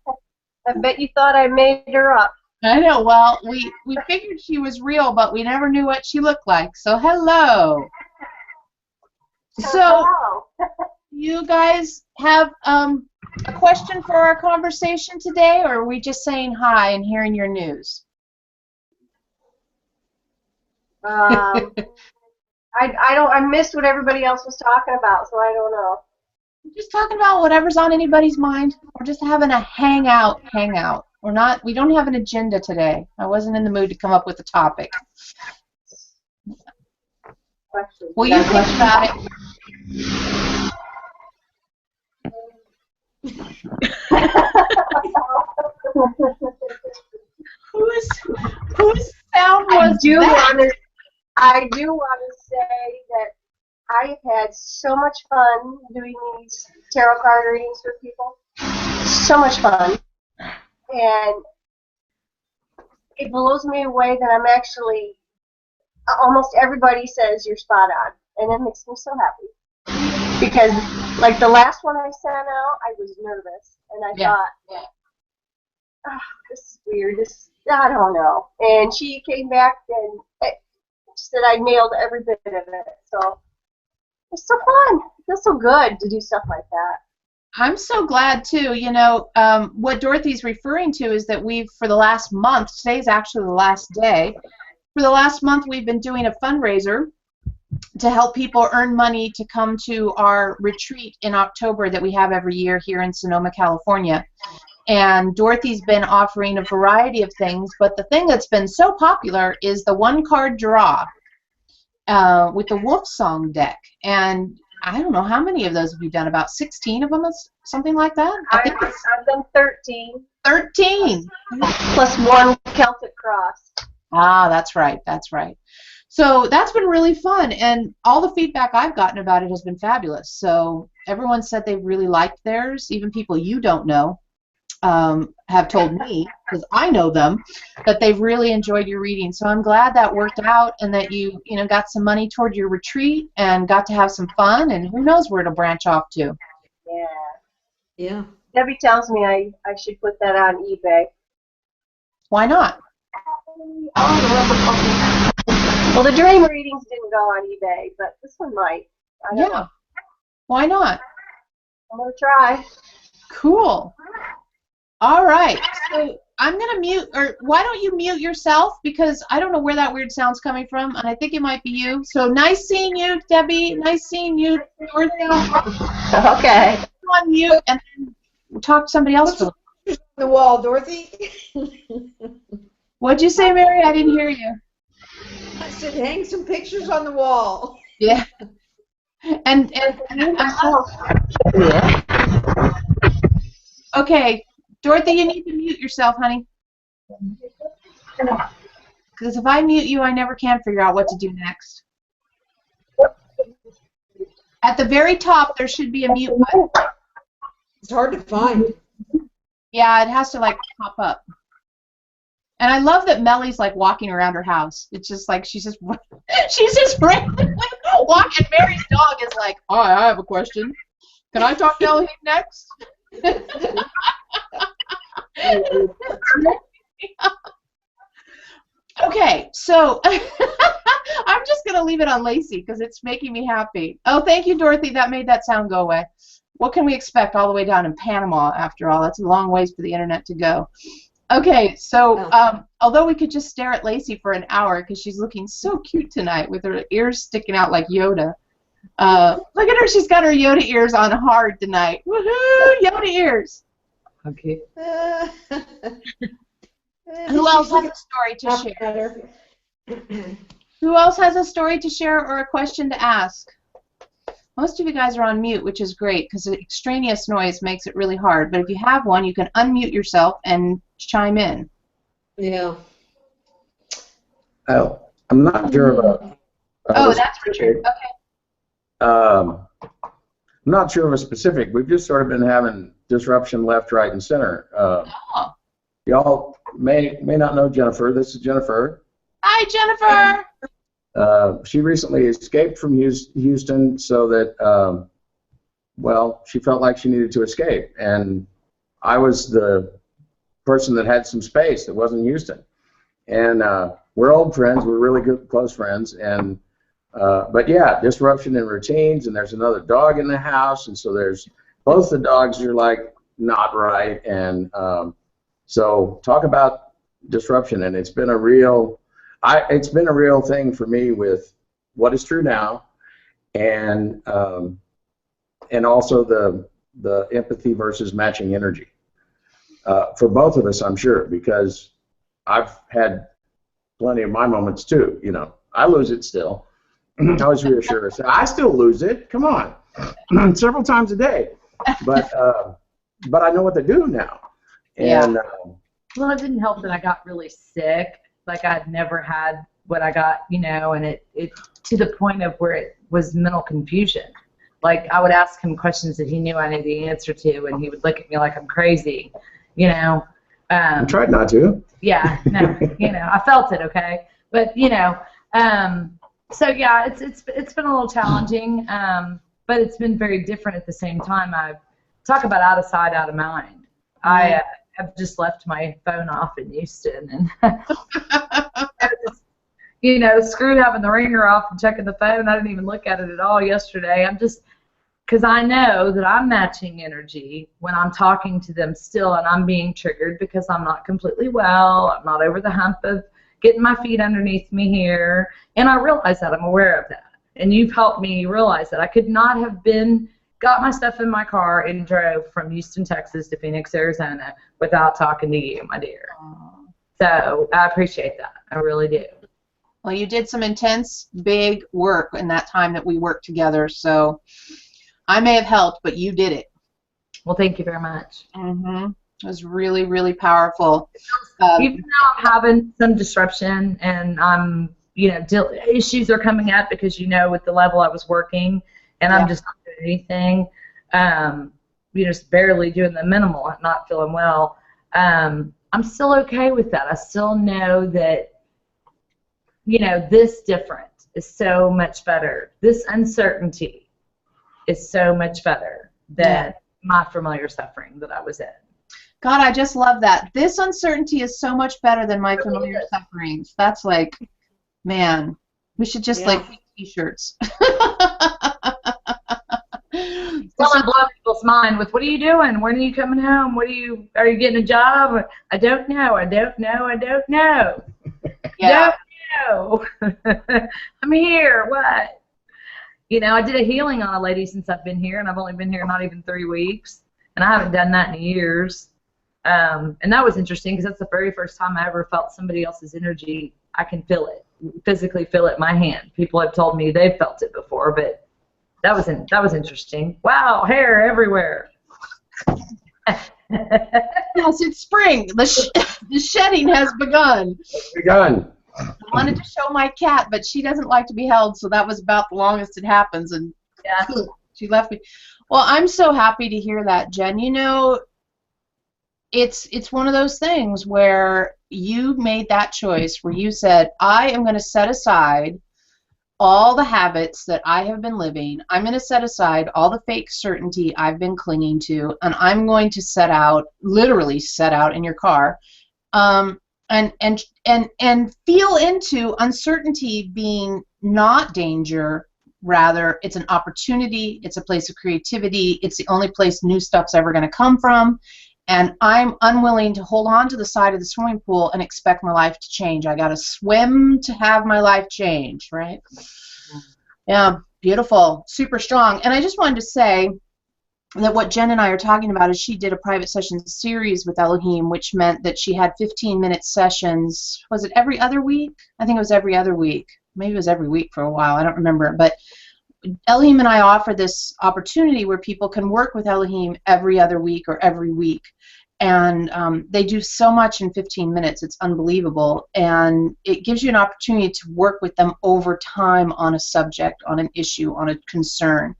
I bet you thought I made her up. I know. Well, we figured she was real, but we never knew what she looked like. So, hello. So, you guys have a question for our conversation today, or are we just saying hi and hearing your news? I missed what everybody else was talking about, so I don't know. We're just talking about whatever's on anybody's mind. We're just having a hangout. We don't have an agenda today. I wasn't in the mood to come up with a topic. Well, you think about it. Whose sound was that? I do want to say that I've had so much fun doing these tarot card readings for people. So much fun. And it blows me away that I'm actually, almost everybody says you're spot on. And it makes me so happy. Because, like, the last one I sent out, I was nervous. And I thought, oh, this is weird. I don't know. And she came back and said I nailed every bit of it. So it's so fun. It feels so good to do stuff like that. I'm so glad too. You know, what Dorothy's referring to is that we've, for the last month, today's actually the last day, for the last month we've been doing a fundraiser to help people earn money to come to our retreat in October that we have every year here in Sonoma, California. And Dorothy's been offering a variety of things, but the thing that's been so popular is the one-card draw with the Wolf Song deck. And I don't know how many of those have you done, about 16 of them, something like that? I've done 13. 13! Plus one Celtic cross. Ah, that's right, that's right. So that's been really fun, and all the feedback I've gotten about it has been fabulous. So everyone said they really liked theirs, even people you don't know. Have told me, because I know them, that they've really enjoyed your reading. So I'm glad that worked out and that you got some money toward your retreat and got to have some fun, and who knows where it'll branch off to. Yeah. Yeah. Debbie tells me I should put that on eBay. Why not? Well, the dream readings didn't go on eBay, but this one might. I don't know. Why not? I'm going to try. Cool. All right, so I'm going to mute, or why don't you mute yourself, because I don't know where that weird sound's coming from, and I think it might be you. So nice seeing you, Debbie. Nice seeing you, Dorothy. Okay. On mute, and then we'll talk to somebody else. On the wall, Dorothy. What'd you say, Mary? I didn't hear you. I said hang some pictures on the wall. Yeah. And okay. Dorothy, you need to mute yourself, honey. Because if I mute you, I never can figure out what to do next. At the very top, there should be a mute button. It's hard to find. Yeah, it has to, like, pop up. And I love that Mellie's, like, walking around her house. It's just like she's just randomly walking. Mary's dog is like, oh, I have a question. Can I talk to Elohim next? Okay, so I'm just going to leave it on Lacey because it's making me happy. Oh, thank you, Dorothy. That made that sound go away. What can we expect all the way down in Panama, after all? That's a long ways for the internet to go. Okay, so although we could just stare at Lacey for an hour because she's looking so cute tonight with her ears sticking out like Yoda. Look at her. She's got her Yoda ears on hard tonight. Woohoo! Yoda ears. Okay. Who else has a story to share? Who else has a story to share or a question to ask? Most of you guys are on mute, which is great because the extraneous noise makes it really hard. But if you have one, you can unmute yourself and chime in. Yeah. Oh, I'm not sure about. Oh, that's Richard. Okay. I'm not sure of a specific. We've just sort of been having disruption left, right, and center. Y'all may not know Jennifer. This is Jennifer. Hi, Jennifer. She recently escaped from Houston so that, well, she felt like she needed to escape. And I was the person that had some space that wasn't Houston. And we're old friends. We're really good, close friends. And but yeah, disruption in routines, and there's another dog in the house, and so there's both the dogs are like not right, and so talk about disruption, and it's been a real thing for me with what is true now, and also the empathy versus matching energy for both of us, I'm sure, because I've had plenty of my moments too. You know, I lose it still. I was reassured. I still lose it. Come on, several times a day. But I know what to do now. And Well, it didn't help that I got really sick. Like I'd never had what I got, you know, and it to the point of where it was mental confusion. Like I would ask him questions that he knew I knew the answer to, and he would look at me like I'm crazy, you know. I tried not to. Yeah, no, you know, I felt it, okay, but you know, so yeah, it's been a little challenging, but it's been very different at the same time. I talk about out of sight, out of mind. I have just left my phone off in Houston, and you know, screw having the ringer off and checking the phone. I didn't even look at it at all yesterday. I'm just, because I know that I'm matching energy when I'm talking to them still, and I'm being triggered because I'm not completely well. I'm not over the hump of getting my feet underneath me here. And I realize that. I'm aware of that. And you've helped me realize that. I could not have got my stuff in my car and drove from Houston, Texas to Phoenix, Arizona without talking to you, my dear. So I appreciate that. I really do. Well, you did some intense, big work in that time that we worked together, so I may have helped, but you did it. Well, thank you very much. It was really, really powerful. Even though I'm having some disruption and I'm, you know, issues are coming up because, you know, with the level I was working, and I'm just not doing anything, you know, just barely doing the minimal, not feeling well, I'm still okay with that. I still know that, you know, this different is so much better. This uncertainty is so much better than my familiar suffering that I was in. God, I just love that. This uncertainty is so much better than my familiar sufferings. That's like, man, we should just like make t-shirts. Well, I'm blowing people's mind with, what are you doing? When are you coming home? Are you getting a job? I don't know. I don't know. I don't know. Yeah. Don't know. I'm here. What? You know, I did a healing on a lady since I've been here, and I've only been here not even 3 weeks, and I haven't done that in years. And that was interesting because that's the very first time I ever felt somebody else's energy. I can feel it, physically feel it in my hand. People have told me they've felt it before, but that was interesting. Wow, hair everywhere. Yes, it's spring. The shedding has begun. I wanted to show my cat, but she doesn't like to be held, so that was about the longest it happens, and she left me. Well, I'm so happy to hear that, Jen. You know, it's one of those things where you made that choice where you said, I am going to set aside all the habits that I have been living. I'm going to set aside all the fake certainty I've been clinging to, and I'm going to set out, literally set out in your car, and feel into uncertainty being not danger. Rather, it's an opportunity, it's a place of creativity, it's the only place new stuff's ever going to come from, and I'm unwilling to hold on to the side of the swimming pool and expect my life to change. I got to swim to have my life change, right? Yeah, beautiful, super strong. And I just wanted to say that what Jen and I are talking about is she did a private session series with Elohim, which meant that she had 15-minute sessions. Was it every other week? I think it was every other week. Maybe it was every week for a while. I don't remember. But Elohim and I offer this opportunity where people can work with Elohim every other week or every week. And they do so much in 15 minutes. It's unbelievable. And it gives you an opportunity to work with them over time on a subject, on an issue, on a concern.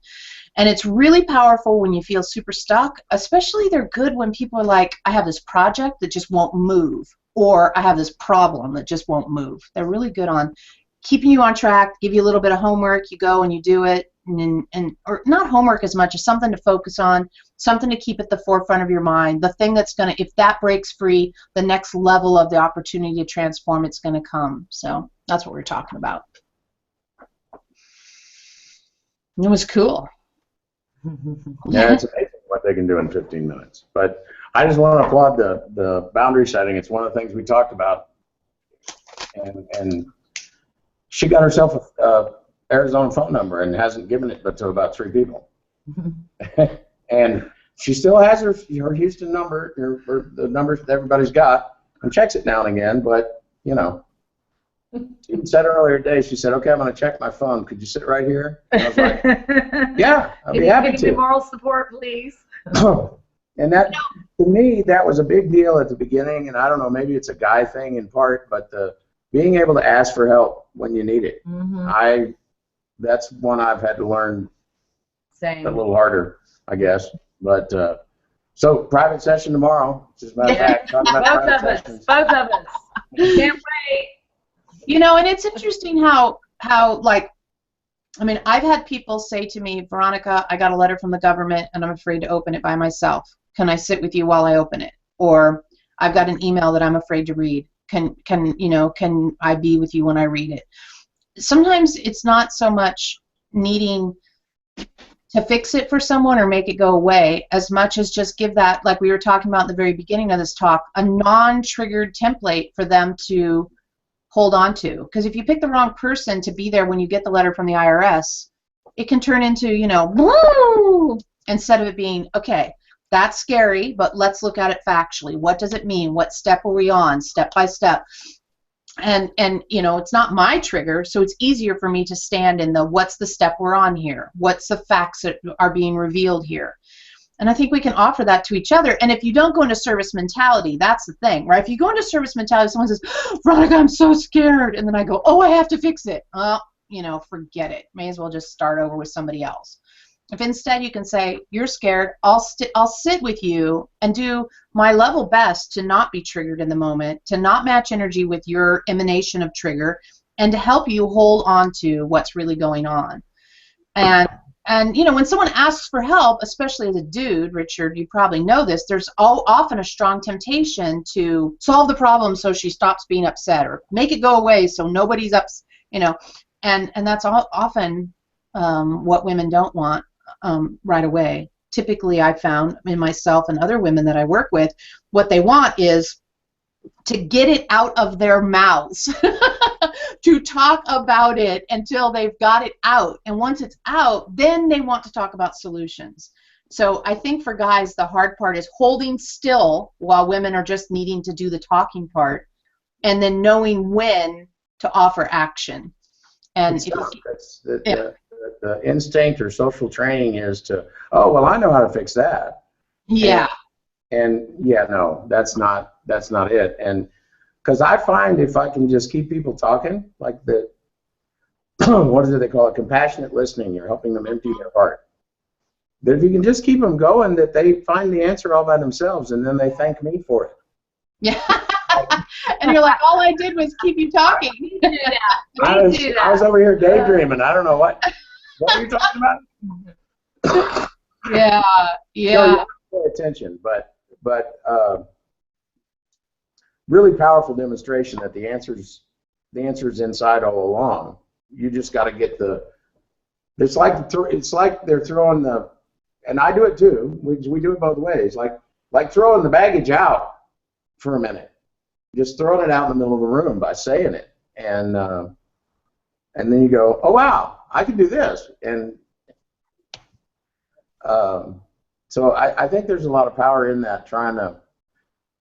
And it's really powerful when you feel super stuck. Especially they're good when people are like, I have this project that just won't move, or I have this problem that just won't move. They're really good on keeping you on track, give you a little bit of homework, you go and you do it, and or not homework as much as something to focus on, something to keep at the forefront of your mind, the thing that's going to, if that breaks free, the next level of the opportunity to transform, it's going to come. So that's what we're talking about. It was cool. Yeah, it's amazing what they can do in 15 minutes. But I just want to applaud the boundary setting. It's one of the things we talked about. And she got herself a Arizona phone number and hasn't given it but to about 3 people. And she still has her Houston number, or the numbers that everybody's got, and checks it now and again. But, you know, she said earlier today, she said, okay, I'm going to check my phone. Could you sit right here? And I was like, yeah, I'll be happy to. Give me moral support, please. And that, to me, that was a big deal at the beginning, and I don't know, maybe it's a guy thing in part, but being able to ask for help when you need it. Mm-hmm. That's one I've had to learn a little harder, I guess. But so private session tomorrow. Just matter of fact, talk about both of us. Can't wait. You know, and it's interesting how like, I mean, I've had people say to me, Veronica, I got a letter from the government and I'm afraid to open it by myself. Can I sit with you while I open it? Or I've got an email that I'm afraid to read. Can I be with you when I read it? Sometimes it's not so much needing to fix it for someone or make it go away as much as just give that, like we were talking about at the very beginning of this talk, a non-triggered template for them to hold on to. Because if you pick the wrong person to be there when you get the letter from the IRS, it can turn into, you know, woo! Instead of it being, okay, that's scary, but let's look at it factually. What does it mean? What step are we on? Step by step. And you know, it's not my trigger, so it's easier for me to stand in the what's the step we're on here? What's the facts that are being revealed here? And I think we can offer that to each other. And if you don't go into service mentality, that's the thing, right? If you go into service mentality, someone says, Veronica, I'm so scared. And then I go, oh, I have to fix it. Well, you know, forget it. May as well just start over with somebody else. If instead you can say, you're scared, I'll sit with you and do my level best to not be triggered in the moment, to not match energy with your emanation of trigger, and to help you hold on to what's really going on. And you know, when someone asks for help, especially as a dude, Richard, you probably know this, there's often a strong temptation to solve the problem so she stops being upset, or make it go away so nobody's upset, you know, and that's often what women don't want right away. Typically, I found in myself and other women that I work with, what they want is to get it out of their mouths, to talk about it until they've got it out. And once it's out, then they want to talk about solutions. So I think for guys, the hard part is holding still while women are just needing to do the talking part, and then knowing when to offer action. And the instinct or social training is to, oh, well, I know how to fix that. Yeah. And yeah, no, that's not it. And because I find if I can just keep people talking, like the, what is it they call it, compassionate listening, you're helping them empty their heart. That if you can just keep them going, that they find the answer all by themselves, and then they thank me for it. Yeah. And you're like, all I did was keep you talking. I was over here daydreaming. I don't know what are you talking about? Yeah. So you have to pay attention, but really powerful demonstration that the answer's inside all along. You just got to get it's like they're throwing the, and I do it too. We do it both ways. Like throwing the baggage out for a minute, just throwing it out in the middle of the room by saying it, and then you go, oh wow, I can do this, and so I think there's a lot of power in that, trying to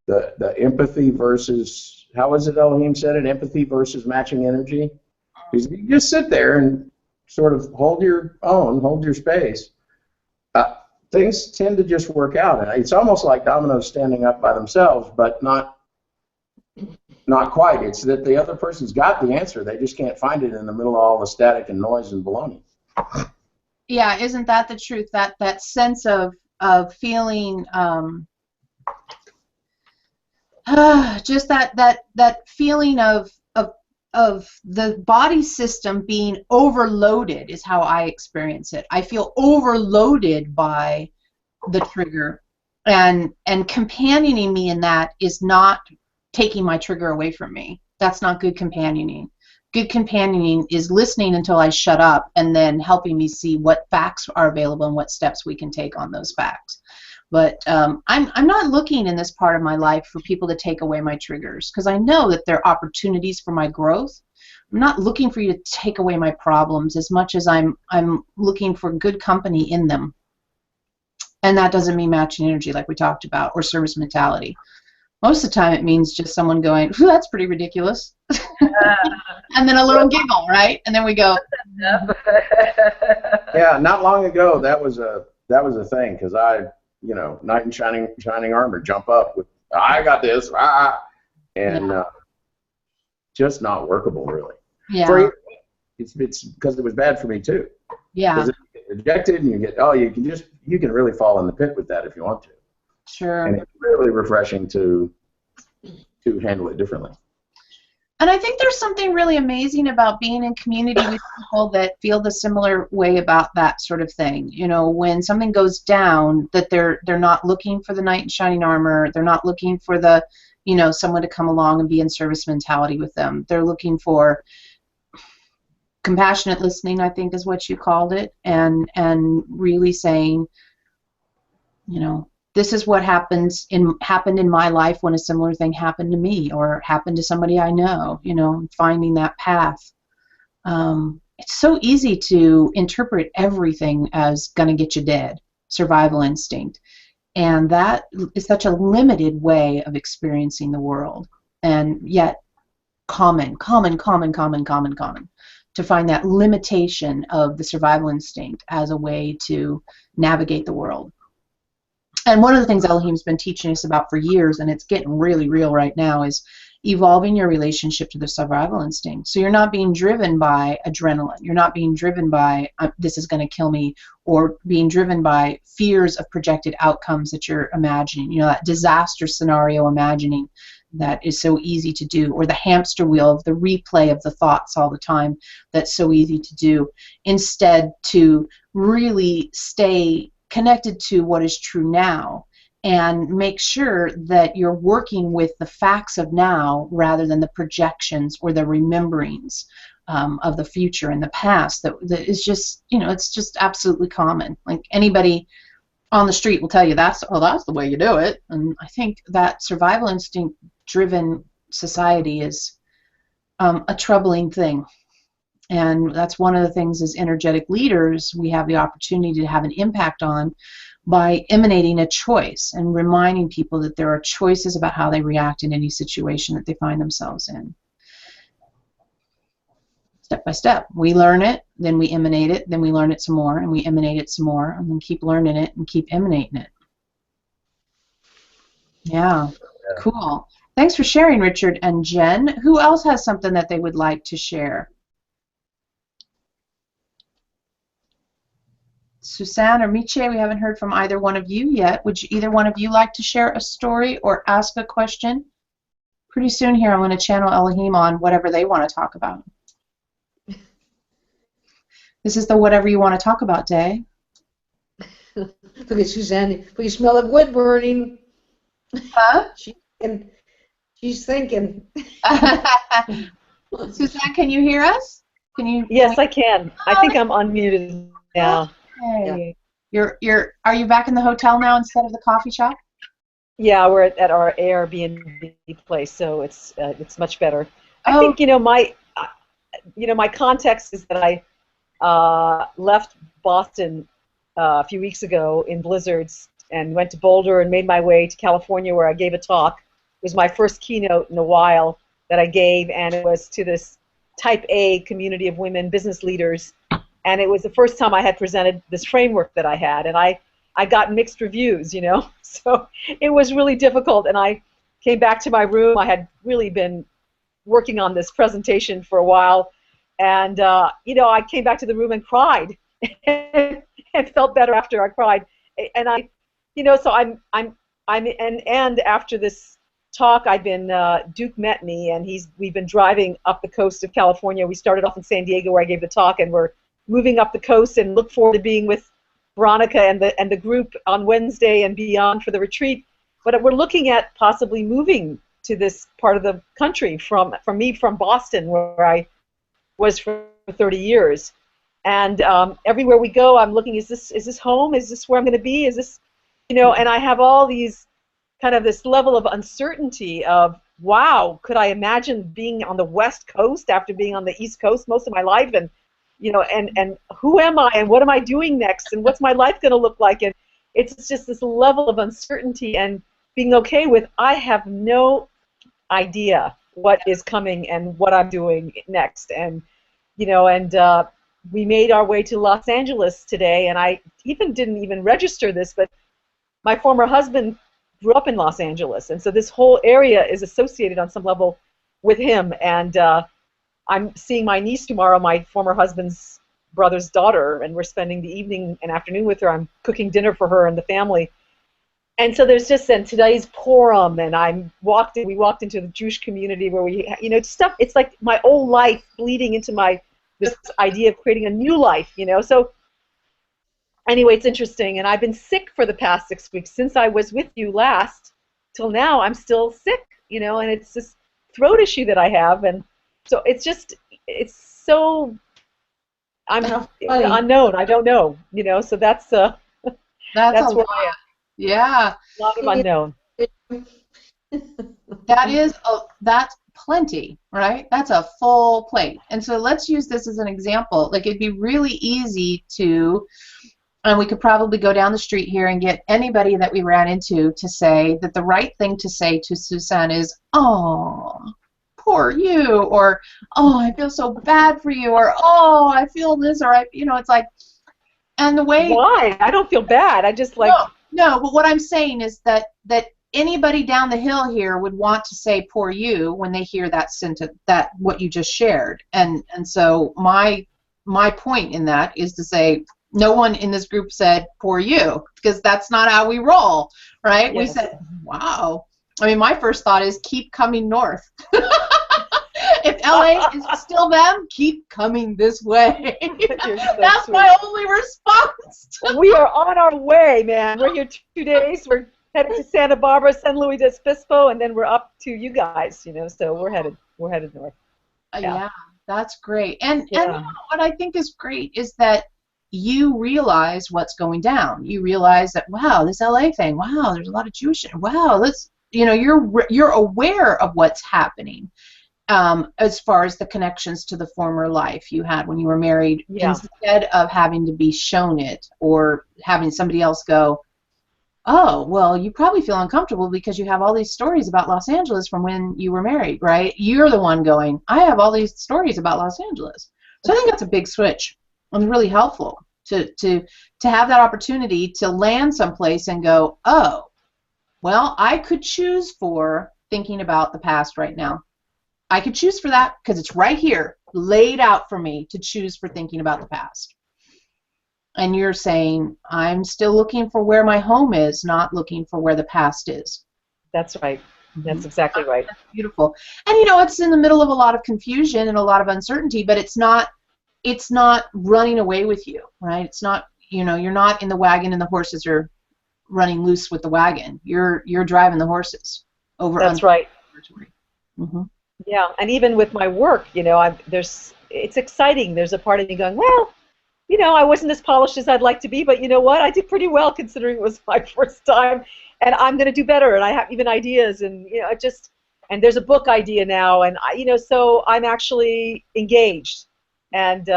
the empathy versus, how was it Elohim said it, empathy versus matching energy. Because you just sit there and sort of hold your own, hold your space, things tend to just work out. And it's almost like dominoes standing up by themselves, but not quite. It's that the other person's got the answer. They just can't find it in the middle of all the static and noise and baloney. Yeah, isn't that the truth? That sense of feeling, just that feeling of the body system being overloaded is how I experience it. I feel overloaded by the trigger, and companioning me in that is not taking my trigger away from me. That's not good companioning. Good companioning is listening until I shut up, and then helping me see what facts are available and what steps we can take on those facts. But I'm not looking in this part of my life for people to take away my triggers, because I know that they're opportunities for my growth. I'm not looking for you to take away my problems as much as I'm looking for good company in them. And that doesn't mean matching energy like we talked about, or service mentality. Most of the time it means just someone going, "Ooh, that's pretty ridiculous." And then a little giggle, right? And then we go. Yeah, not long ago that was a thing, because you know, knight in shining armor, jump up with, I got this, and just not workable, really. Yeah. It's because it was bad for me too. Yeah. Because you get rejected, and you can really fall in the pit with that if you want to. Sure. And it's really refreshing to handle it differently. And I think there's something really amazing about being in community with people that feel the similar way about that sort of thing. You know, when something goes down, that they're not looking for the knight in shining armor. They're not looking for the, you know, someone to come along and be in service mentality with them. They're looking for compassionate listening, I think is what you called it, and really saying, you know, this is what happened in my life when a similar thing happened to me or happened to somebody I know, you know, finding that path. It's so easy to interpret everything as gonna get you dead, survival instinct. And that is such a limited way of experiencing the world. And yet common to find that limitation of the survival instinct as a way to navigate the world. And one of the things Elohim's been teaching us about for years, and it's getting really real right now, is evolving your relationship to the survival instinct. So you're not being driven by adrenaline. You're not being driven by, this is going to kill me, or being driven by fears of projected outcomes that you're imagining. You know, that disaster scenario imagining that is so easy to do, or the hamster wheel of the replay of the thoughts all the time that's so easy to do. Instead, to really stay connected to what is true now and make sure that you're working with the facts of now rather than the projections or the rememberings of the future and the past. That is just, you know, it's just absolutely common. Like anybody on the street will tell you that's the way you do it. And I think that survival instinct driven society is a troubling thing. And that's one of the things as energetic leaders we have the opportunity to have an impact on by emanating a choice and reminding people that there are choices about how they react in any situation that they find themselves in. Step by step. We learn it, then we emanate it, then we learn it some more, and we emanate it some more, and then keep learning it and keep emanating it. Yeah, cool. Thanks for sharing, Richard and Jen. Who else has something that they would like to share? Suzanne or Miche, we haven't heard from either one of you yet. Would either one of you like to share a story or ask a question? Pretty soon here I'm going to channel Elohim on whatever they want to talk about. This is the whatever you want to talk about day. Look at Suzanne. We smell of wood burning. Huh? She's thinking. Suzanne, can you hear us? Can you? Yes, I can. I think I'm unmuted now. Hey, are you back in the hotel now instead of the coffee shop? Yeah, we're at our Airbnb place, so it's much better. I think my context is that I left Boston a few weeks ago in blizzards and went to Boulder and made my way to California where I gave a talk. It was my first keynote in a while that I gave, and it was to this Type A community of women business leaders. And it was the first time I had presented this framework that I had, and I got mixed reviews, you know. So it was really difficult, and I came back to my room. I had really been working on this presentation for a while, and I came back to the room and cried, and felt better after I cried. And so and after this talk, I've been Duke met me, and we've been driving up the coast of California. We started off in San Diego where I gave the talk, and we're moving up the coast and look forward to being with Veronica and the group on Wednesday and beyond for the retreat. But we're looking at possibly moving to this part of the country from Boston, where I was for 30 years. And everywhere we go, I'm looking, is this home? Is this where I'm going to be? Is this, and I have all these kind of this level of uncertainty of, wow, could I imagine being on the West Coast after being on the East Coast most of my life? And and who am I, and what am I doing next, and what's my life going to look like? And it's just this level of uncertainty and being okay with, I have no idea what is coming and what I'm doing next. And we made our way to Los Angeles today, and I didn't even register this, but my former husband grew up in Los Angeles, and so this whole area is associated on some level with him. And I'm seeing my niece tomorrow, my former husband's brother's daughter, and we're spending the evening and afternoon with her. I'm cooking dinner for her and the family. And so there's just, and today's Purim, and we walked into the Jewish community where we, you know, stuff, it's like my old life bleeding into this idea of creating a new life, you know. So anyway, it's interesting, and I've been sick for the past 6 weeks. Since I was with you last till now, I'm still sick, you know, and it's this throat issue that I have, and so it's so, it's unknown. I don't know, you know, so that's where I am. Yeah. A lot of unknown. That's plenty, right? That's a full plate. And so let's use this as an example. Like, it'd be really easy to, and we could probably go down the street here and get anybody that we ran into to say that the right thing to say to Suzanne is, "Oh, poor you," or, "Oh, I feel so bad for you," or, "Oh, I feel this," or, you know, it's like, and the way. Why? I don't feel bad. I just like. No, but what I'm saying is that anybody down the hill here would want to say "poor you" when they hear that sentence, that what you just shared, and so my point in that is to say no one in this group said "poor you," because that's not how we roll, right? Yes. We said, "Wow." I mean, my first thought is keep coming north. If LA is still them, keep coming this way. That's sweet. My only response. We are on our way, man. We're here 2 days. We're headed to Santa Barbara, San Luis Obispo, and then we're up to you guys. You know, so we're headed north. Yeah, that's great. And you know, what I think is great is that you realize what's going down. You realize that, wow, this LA thing. Wow, there's a lot of Jewish. Wow, let's. You know, you're aware of what's happening. As far as the connections to the former life you had when you were married, instead of having to be shown it or having somebody else go, "Oh, well, you probably feel uncomfortable because you have all these stories about Los Angeles from when you were married," right? You're the one going, "I have all these stories about Los Angeles." So I think that's a big switch. It's really helpful to have that opportunity to land someplace and go, "Oh, well, I could choose for thinking about the past right now. I could choose for that because it's right here, laid out for me to choose for thinking about the past." And you're saying, I'm still looking for where my home is, not looking for where the past is. That's right. That's exactly right. That's beautiful. And you know, it's in the middle of a lot of confusion and a lot of uncertainty, but it's not running away with you, right? It's not, you know, you're not in the wagon and the horses are running loose with the wagon. You're driving the horses over. That's right. Territory. Mm-hmm. Yeah, and even with my work, you know, it's exciting. There's a part of me going, well, you know, I wasn't as polished as I'd like to be, but you know what? I did pretty well considering it was my first time, and I'm going to do better. And I have even ideas, and you know, and there's a book idea now, and you know, so I'm actually engaged and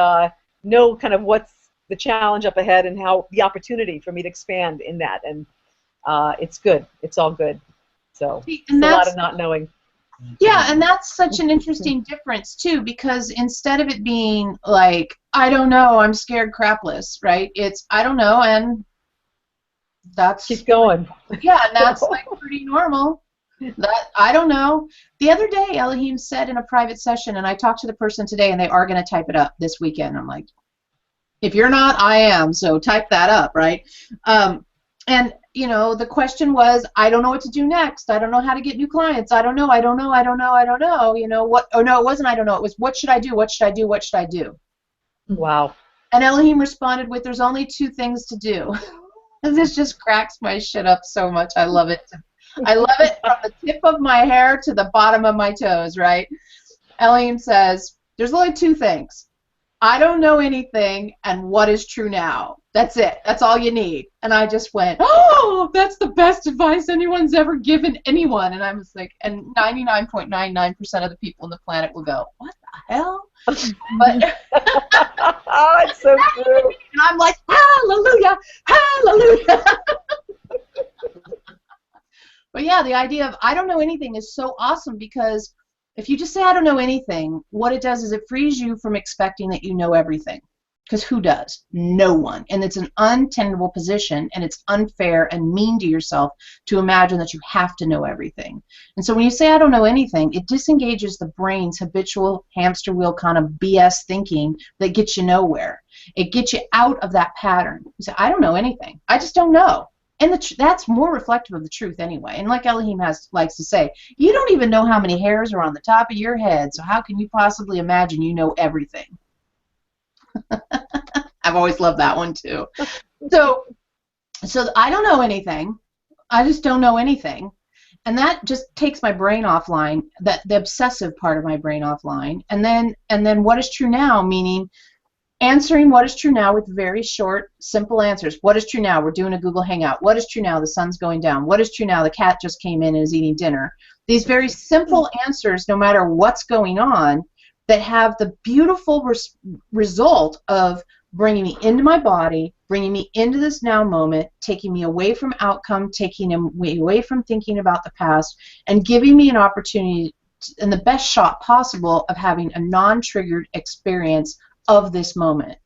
know kind of what's the challenge up ahead and how the opportunity for me to expand in that, and it's good. It's all good. So it's a lot of not knowing. Yeah, and that's such an interesting difference, too, because instead of it being like, I don't know, I'm scared crapless, right? It's, I don't know, and that's... Keep going. Yeah, and that's like pretty normal. That I don't know. The other day, Elohim said in a private session, and I talked to the person today, and they are going to type it up this weekend. I'm like, if you're not, I am, so type that up, right? And, you know, the question was, I don't know what to do next. I don't know how to get new clients. I don't know. You know, what? Oh, no, it wasn't I don't know. It was, what should I do? What should I do? What should I do? Wow. And Elohim responded with, there's only 2 things to do. And this just cracks my shit up so much. I love it. I love it from the tip of my hair to the bottom of my toes, right? Elohim says, there's only 2 things. I don't know anything, and what is true now. That's it. That's all you need. And I just went, oh, that's the best advice anyone's ever given anyone. And I was like, and 99.99% of the people on the planet will go, what the hell? But oh, it's so true. And I'm like, hallelujah, hallelujah. But yeah, the idea of I don't know anything is so awesome, because if you just say I don't know anything, what it does is it frees you from expecting that you know everything. Because who does? No one. And it's an untenable position, and it's unfair and mean to yourself to imagine that you have to know everything. And so when you say I don't know anything, it disengages the brain's habitual hamster wheel kind of BS thinking that gets you nowhere. It gets you out of that pattern. You say, I don't know anything. I just don't know. And that's more reflective of the truth anyway. And like Elohim likes to say, you don't even know how many hairs are on the top of your head, so how can you possibly imagine you know everything? I've always loved that one too. So I don't know anything. I just don't know anything. And that just takes my brain offline, the obsessive part of my brain offline. And then what is true now, meaning answering what is true now with very short, simple answers. What is true now? We're doing a Google Hangout. What is true now? The sun's going down. What is true now? The cat just came in and is eating dinner. These very simple answers, no matter what's going on, that have the beautiful result of bringing me into my body, bringing me into this now moment, taking me away from outcome, taking me away from thinking about the past, and giving me an opportunity and the best shot possible of having a non-triggered experience of this moment.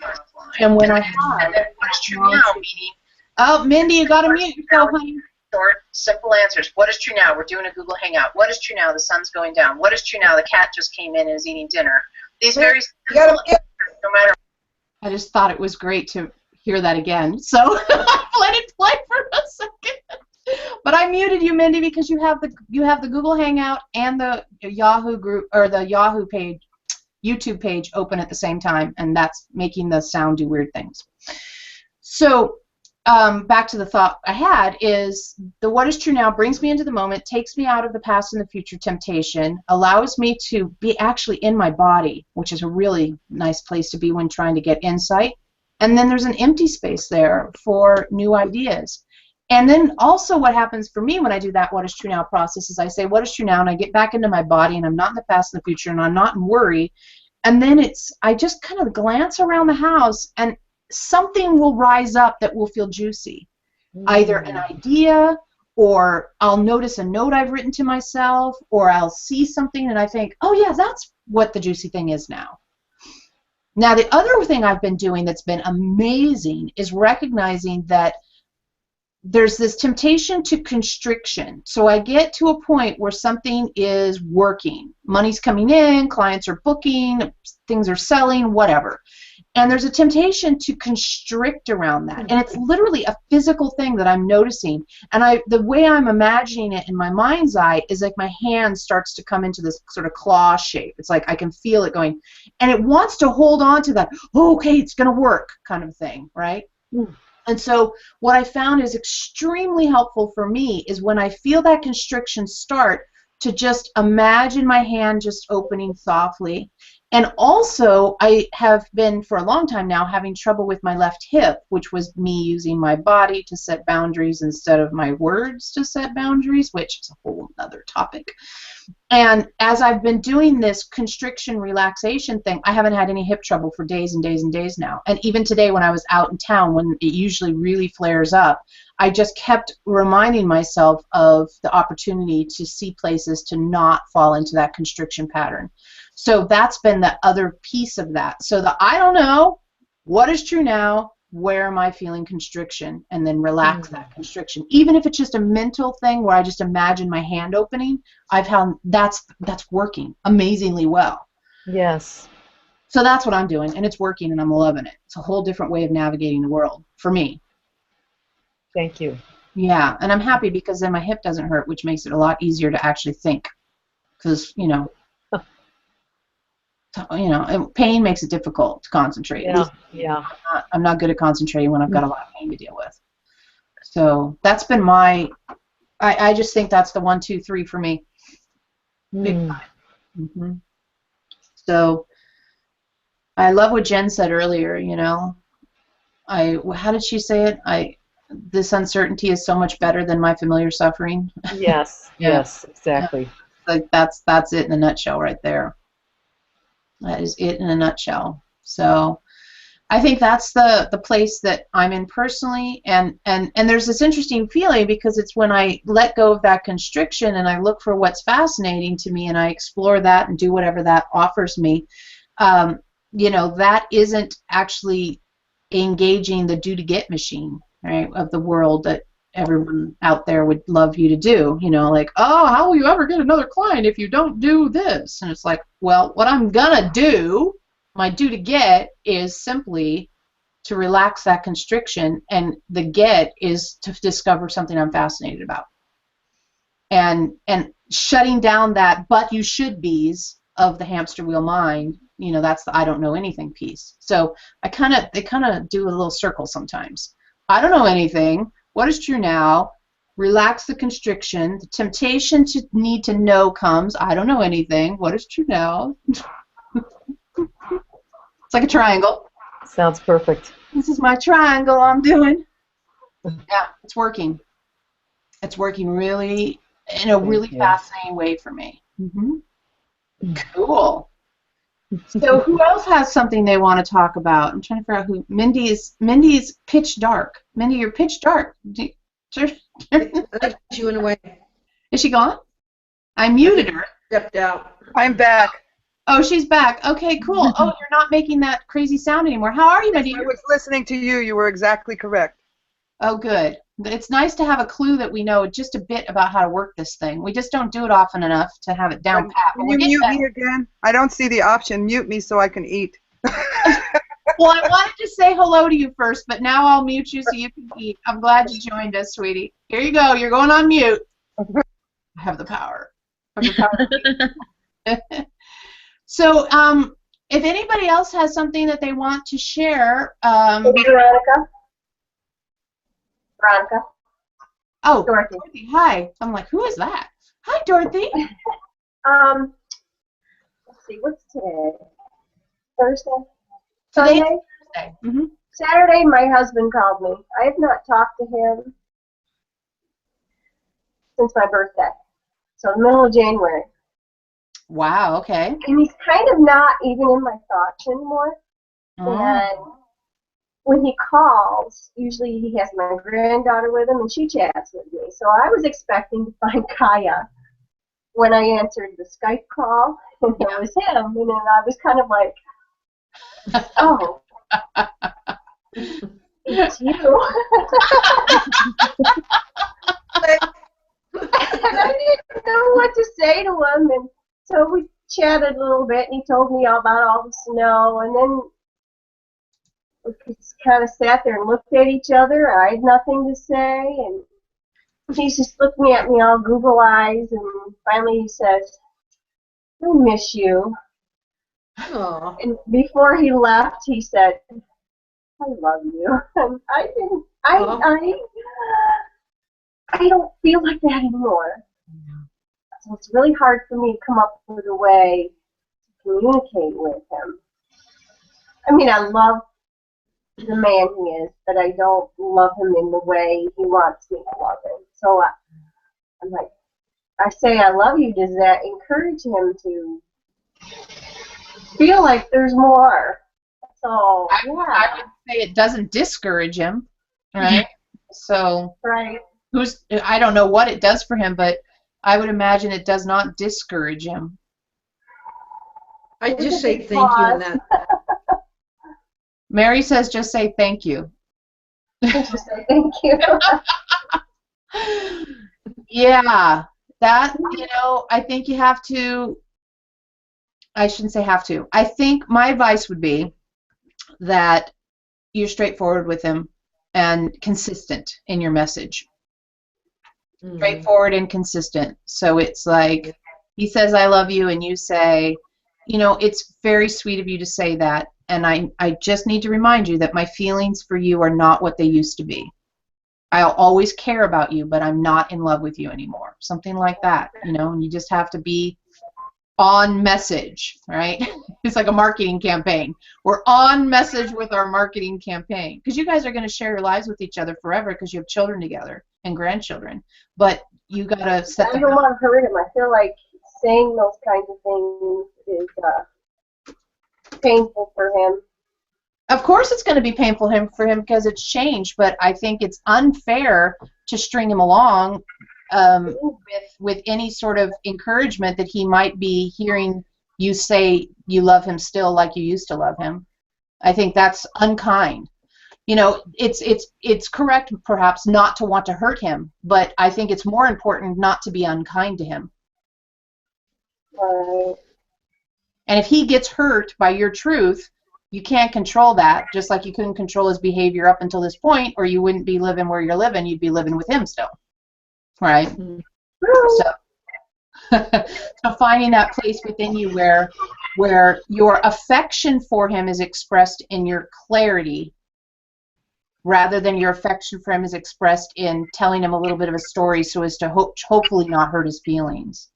And when I have, what's true now, meaning, oh, Mindy, you got to mute yourself, honey. Short, simple answers. What is true now? We're doing a Google Hangout. What is true now? The sun's going down. What is true now? The cat just came in and is eating dinner. These very simple answers, no matter. I just thought it was great to hear that again. So let it play for a second. But I muted you, Mindy, because you have the Google Hangout and the Yahoo group or the Yahoo page, YouTube page open at the same time, and that's making the sound do weird things. So back to the thought I had is the what is true now brings me into the moment, takes me out of the past and the future temptation, allows me to be actually in my body, which is a really nice place to be when trying to get insight. And then there's an empty space there for new ideas. And then also what happens for me when I do that what is true now process is I say what is true now, and I get back into my body, and I'm not in the past and the future, and I'm not in worry. And then I just kind of glance around the house, and something will rise up that will feel juicy. Either an idea, or I'll notice a note I've written to myself, or I'll see something and I think, oh yeah, that's what the juicy thing is now. Now the other thing I've been doing that's been amazing is recognizing that there's this temptation to constriction. So I get to a point where something is working. Money's coming in, clients are booking, things are selling, whatever. And there's a temptation to constrict around that. And it's literally a physical thing that I'm noticing. And the way I'm imagining it in my mind's eye is like my hand starts to come into this sort of claw shape. It's like I can feel it going. And it wants to hold on to that, oh, okay, it's going to work kind of thing, right? And so what I found is extremely helpful for me is when I feel that constriction start to just imagine my hand just opening softly. And also, I have been, for a long time now, having trouble with my left hip, which was me using my body to set boundaries instead of my words to set boundaries, which is a whole other topic. And as I've been doing this constriction relaxation thing, I haven't had any hip trouble for days and days and days now. And even today when I was out in town, when it usually really flares up, I just kept reminding myself of the opportunity to see places to not fall into that constriction pattern. So that's been the other piece of that. So I don't know, what is true now, where am I feeling constriction, and then relax that constriction. Even if it's just a mental thing where I just imagine my hand opening, I've found that's working amazingly well. Yes. So that's what I'm doing, and it's working, and I'm loving it. It's a whole different way of navigating the world for me. Thank you. Yeah, and I'm happy because then my hip doesn't hurt, which makes it a lot easier to actually think. Because, pain makes it difficult to concentrate. Yeah. I'm not good at concentrating when I've got a lot of pain to deal with. So that's been I just think that's the 1, 2, 3 for me. Big time. So I love what Jen said earlier, how did she say it? This uncertainty is so much better than my familiar suffering. Yes, yes, exactly. Like that's it in a nutshell right there. That is it in a nutshell. So I think that's the place that I'm in personally, and there's this interesting feeling because it's when I let go of that constriction and I look for what's fascinating to me and I explore that and do whatever that offers me. that isn't actually engaging the do-to-get machine, right, of the world that everyone out there would love you to do. Like, oh, how will you ever get another client if you don't do this? And it's like, well, what I'm gonna do, my do-to-get, is simply to relax that constriction, and the get is to discover something I'm fascinated about. And shutting down that but you should be's of the hamster wheel mind, that's the I don't know anything piece. So they kind of do a little circle sometimes. I don't know anything. What is true now? Relax the constriction. The temptation to need to know comes. I don't know anything. What is true now? It's like a triangle. Sounds perfect. This is my triangle I'm doing. Yeah, it's working. It's working really in a really fascinating way for me. Mm-hmm. Cool. So who else has something they want to talk about? I'm trying to figure out who. Mindy's pitch dark. Mindy, you're pitch dark. I think she went away. Is she gone? I muted her. Stepped out. I'm back. Oh, she's back. Okay, cool. Oh, you're not making that crazy sound anymore. How are you, Mindy? I was listening to you. You were exactly correct. Oh, good. It's nice to have a clue that we know just a bit about how to work this thing. We just don't do it often enough to have it down pat. Can you mute me again? I don't see the option. Mute me so I can eat. Well, I wanted to say hello to you first, but now I'll mute you so you can eat. I'm glad you joined us, sweetie. Here you go. You're going on mute. I have the power. I have the power. So, if anybody else has something that they want to share, Veronica. Oh, Dorothy. Hi. I'm like, who is that? Hi, Dorothy. Let's see, what's today? Thursday? Today? Sunday? Thursday. Mm-hmm. Saturday, my husband called me. I have not talked to him since my birthday, so the middle of January. Wow, okay. And he's kind of not even in my thoughts anymore. Oh. And when he calls, usually he has my granddaughter with him, and she chats with me. So I was expecting to find Kaya when I answered the Skype call, and it was him. And then I was kind of like, oh, it's you. And I didn't know what to say to him, and so we chatted a little bit, and he told me all about all the snow, and then we just kind of sat there and looked at each other. I had nothing to say, and he's just looking at me all Google eyes, and finally he says, I miss you. Aww. And before he left, he said, I love you. And I don't feel like that anymore. So it's really hard for me to come up with a way to communicate with him. I mean, I love the man he is, but I don't love him in the way he wants me to love him. So I'm like, I say I love you. Does that encourage him to feel like there's more? So, yeah. I would say it doesn't discourage him, right? So, right. I don't know what it does for him, but I would imagine it does not discourage him. I just say thank you on that. Mary says just say thank you. Just say thank you. Yeah, that, I think you have to, I shouldn't say have to. I think my advice would be that you're straightforward with him and consistent in your message. Straightforward and consistent. So it's like, he says I love you, and you say, it's very sweet of you to say that, and I just need to remind you that my feelings for you are not what they used to be. I'll always care about you, but I'm not in love with you anymore. Something like that, and you just have to be on message, right? It's like a marketing campaign. We're on message with our marketing campaign, because you guys are going to share your lives with each other forever because you have children together and grandchildren. But you got to set I don't want to hurt him. I feel like saying those kinds of things is painful for him. Of course it's going to be painful for him because it's changed, but I think it's unfair to string him along with any sort of encouragement that he might be hearing, you say you love him still like you used to love him. I think that's unkind. You know, it's correct perhaps not to want to hurt him, but I think it's more important not to be unkind to him. And if he gets hurt by your truth, you can't control that, just like you couldn't control his behavior up until this point, or you wouldn't be living where you're living, you'd be living with him still. Right? So, so finding that place within you where your affection for him is expressed in your clarity, rather than your affection for him is expressed in telling him a little bit of a story so as to hopefully not hurt his feelings.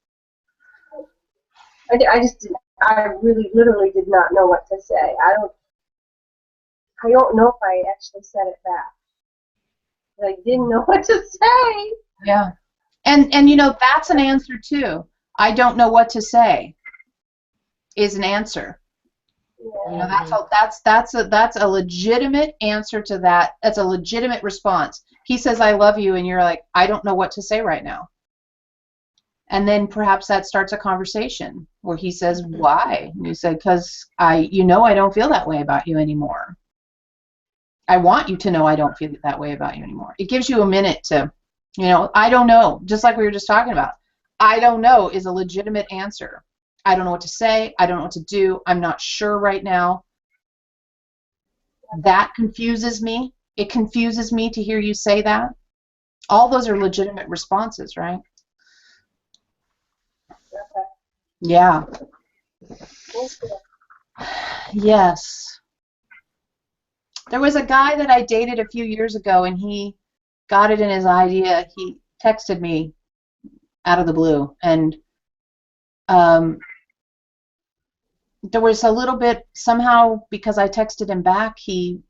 I really literally did not know what to say. I don't know if I actually said it back. I didn't know what to say. Yeah. And you know, that's an answer too. I don't know what to say is an answer. Yeah. You know, that's a legitimate answer to that. That's a legitimate response. He says I love you and you're like, I don't know what to say right now. And then perhaps that starts a conversation where he says, why? And you said, because I don't feel that way about you anymore. I want you to know I don't feel that way about you anymore. It gives you a minute to, you know, I don't know, just like we were just talking about. I don't know is a legitimate answer. I don't know what to say. I don't know what to do. I'm not sure right now. That confuses me. It confuses me to hear you say that. All those are legitimate responses, right? Yeah. Yes. There was a guy that I dated a few years ago, and he got it in his idea. He texted me out of the blue, and there was a little bit, somehow, because I texted him back, he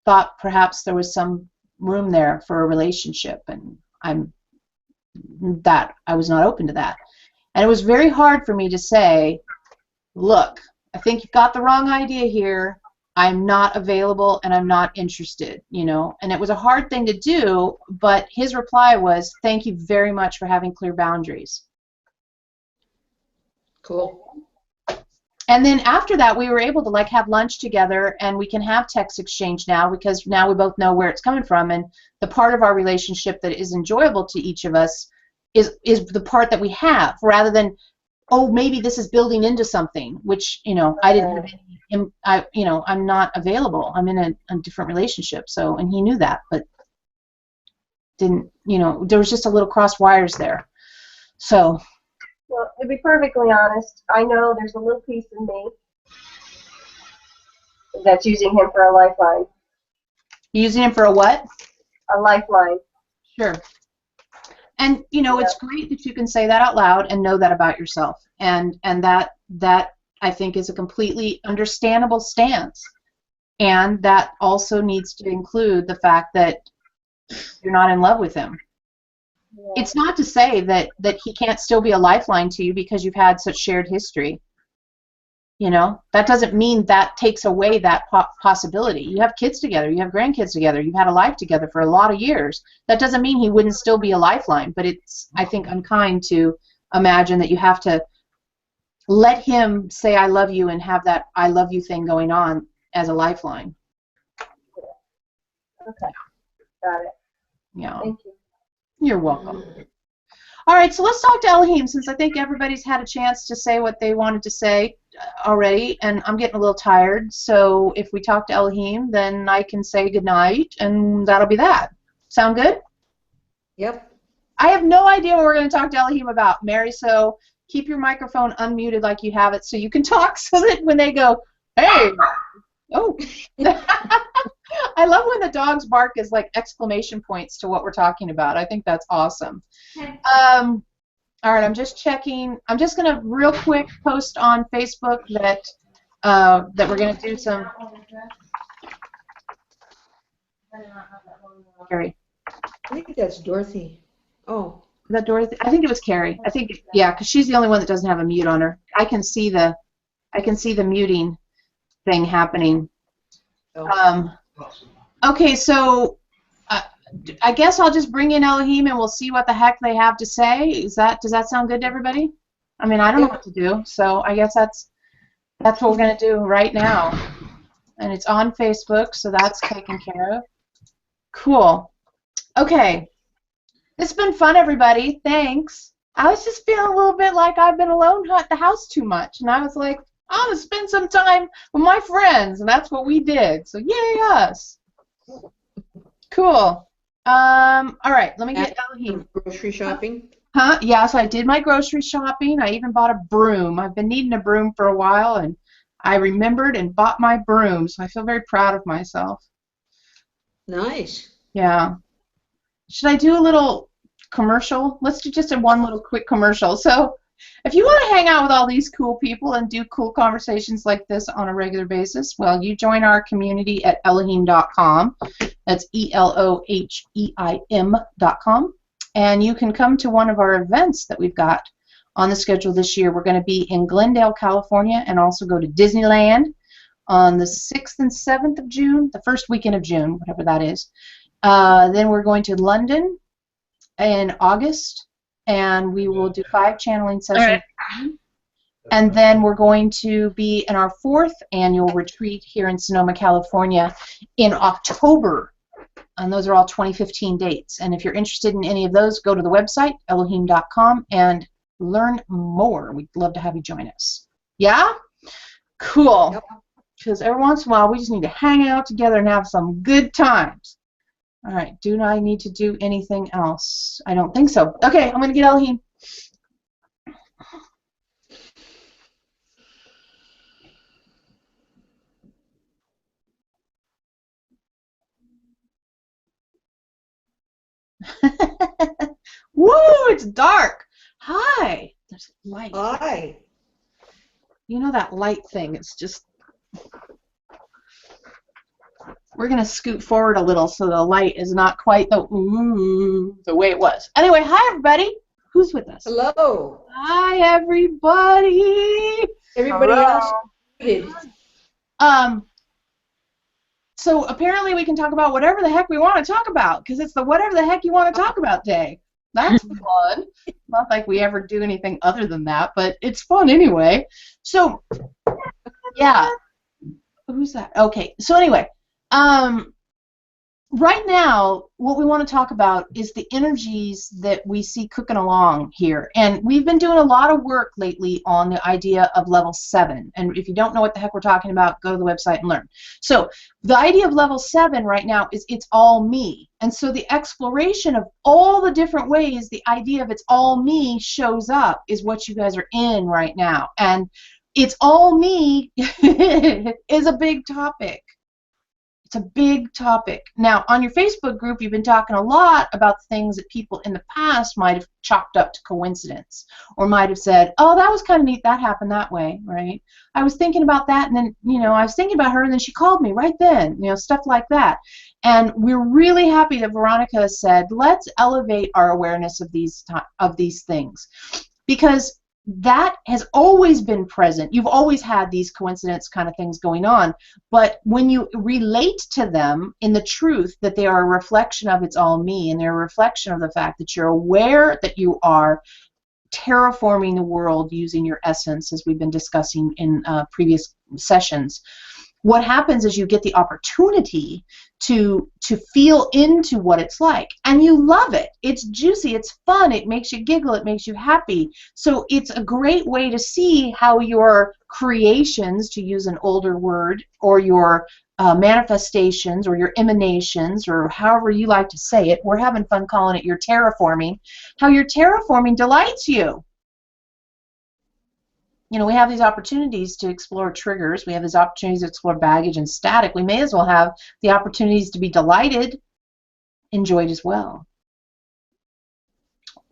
thought perhaps there was some room there for a relationship, and I was not open to that. And it was very hard for me to say, look, I think you've got the wrong idea here. I'm not available and I'm not interested, you know. And it was a hard thing to do, but his reply was, thank you very much for having clear boundaries. Cool. And then after that, we were able to like have lunch together, and we can have text exchange now because now we both know where it's coming from. And the part of our relationship that is enjoyable to each of us is the part that we have, rather than, oh, maybe this is building into something, which, you know, I didn't have any, you know, I'm not available. I'm in a different relationship. So, and he knew that, but didn't, you know, there was just a little cross wires there. So. Well, to be perfectly honest, I know there's a little piece of me that's using him for a lifeline. Using him for a what? A lifeline. Sure. And, you know, it's great that you can say that out loud and know that about yourself. And that I think is a completely understandable stance. And that also needs to include the fact that you're not in love with him. Yeah. It's not to say that he can't still be a lifeline to you because you've had such shared history. You know, that doesn't mean that takes away that possibility. You have kids together, you have grandkids together, you've had a life together for a lot of years. That doesn't mean he wouldn't still be a lifeline, but it's, I think, unkind to imagine that you have to let him say I love you and have that I love you thing going on as a lifeline. Okay, got it. Yeah. Thank you. You're welcome. All right, so let's talk to Elohim, since I think everybody's had a chance to say what they wanted to say already, and I'm getting a little tired. So if we talk to Elohim, then I can say goodnight, and that'll be that. Sound good? Yep. I have no idea what we're going to talk to Elohim about, Mary, so keep your microphone unmuted like you have it so you can talk, so that when they go, hey, oh. I love when the dogs bark as like exclamation points to what we're talking about. I think that's awesome. All right, I'm just checking. I'm just going to real quick post on Facebook that we're going to do some. Carrie. I think that's Dorothy. Oh. Is that Dorothy? I think it was Carrie. I think, yeah, because she's the only one that doesn't have a mute on her. I can see the muting thing happening. Oh. Okay, so I guess I'll just bring in Elohim and we'll see what the heck they have to say. Does that sound good to everybody? I mean, I don't know what to do, so I guess That's what we're going to do right now. And it's on Facebook, so that's taken care of. Cool. Okay. It's been fun, everybody. Thanks. I was just feeling a little bit like I've been alone at the house too much. And I was like, I'm going to spend some time with my friends. And that's what we did. So yay us. Cool. All right. Let me get Elohim. Grocery shopping? Huh? Yes, I did my grocery shopping. I even bought a broom. I've been needing a broom for a while, and I remembered and bought my broom. So I feel very proud of myself. Nice. Yeah. Should I do a little commercial? Let's do just one little quick commercial. So if you want to hang out with all these cool people and do cool conversations like this on a regular basis, well, you join our community at Elohim.com. That's ELOHEIM.com. And you can come to one of our events that we've got on the schedule this year. We're going to be in Glendale, California, and also go to Disneyland on the 6th and 7th of June, the first weekend of June, whatever that is. Then we're going to London in August, and we will do 5 channeling sessions. Right. And then we're going to be in our 4th annual retreat here in Sonoma, California in October. And those are all 2015 dates. And if you're interested in any of those, go to the website, Elohim.com, and learn more. We'd love to have you join us. Yeah? Cool. Because every once in a while, we just need to hang out together and have some good times. All right. Do I need to do anything else? I don't think so. Okay, I'm going to get Elohim. Woo! It's dark. Hi. There's light. Hi. You know that light thing? It's just. We're gonna scoot forward a little so the light is not quite the way it was. Anyway, hi everybody. Who's with us? Hello. Hi everybody. Everybody else. So apparently we can talk about whatever the heck we want to talk about, because it's the whatever the heck you want to talk about day. That's fun. Not like we ever do anything other than that, but it's fun anyway. So, yeah. Who's that? Okay. So anyway, right now, what we want to talk about is the energies that we see cooking along here. And we've been doing a lot of work lately on the idea of level 7. And if you don't know what the heck we're talking about, go to the website and learn. So the idea of level 7 right now is it's all me. And so the exploration of all the different ways the idea of it's all me shows up is what you guys are in right now. And it's all me is a big topic. It's a big topic. Now, on your Facebook group, you've been talking a lot about things that people in the past might have chalked up to coincidence, or might have said, oh, that was kind of neat, that happened that way, right? I was thinking about that, and then, I was thinking about her, and then she called me right then, stuff like that. And we're really happy that Veronica said, let's elevate our awareness of these things, because that has always been present. You've always had these coincidence kind of things going on, but when you relate to them in the truth that they are a reflection of it's all me, and they're a reflection of the fact that you're aware that you are terraforming the world using your essence, as we've been discussing in previous sessions, what happens is you get the opportunity to feel into what it's like, and you love it. It's juicy, it's fun, it makes you giggle, it makes you happy. So it's a great way to see how your creations, to use an older word, or your manifestations, or your emanations, or however you like to say it, we're having fun calling it your terraforming, how your terraforming delights you. We have these opportunities to explore triggers. We have these opportunities to explore baggage and static. We may as well have the opportunities to be delighted, enjoyed as well.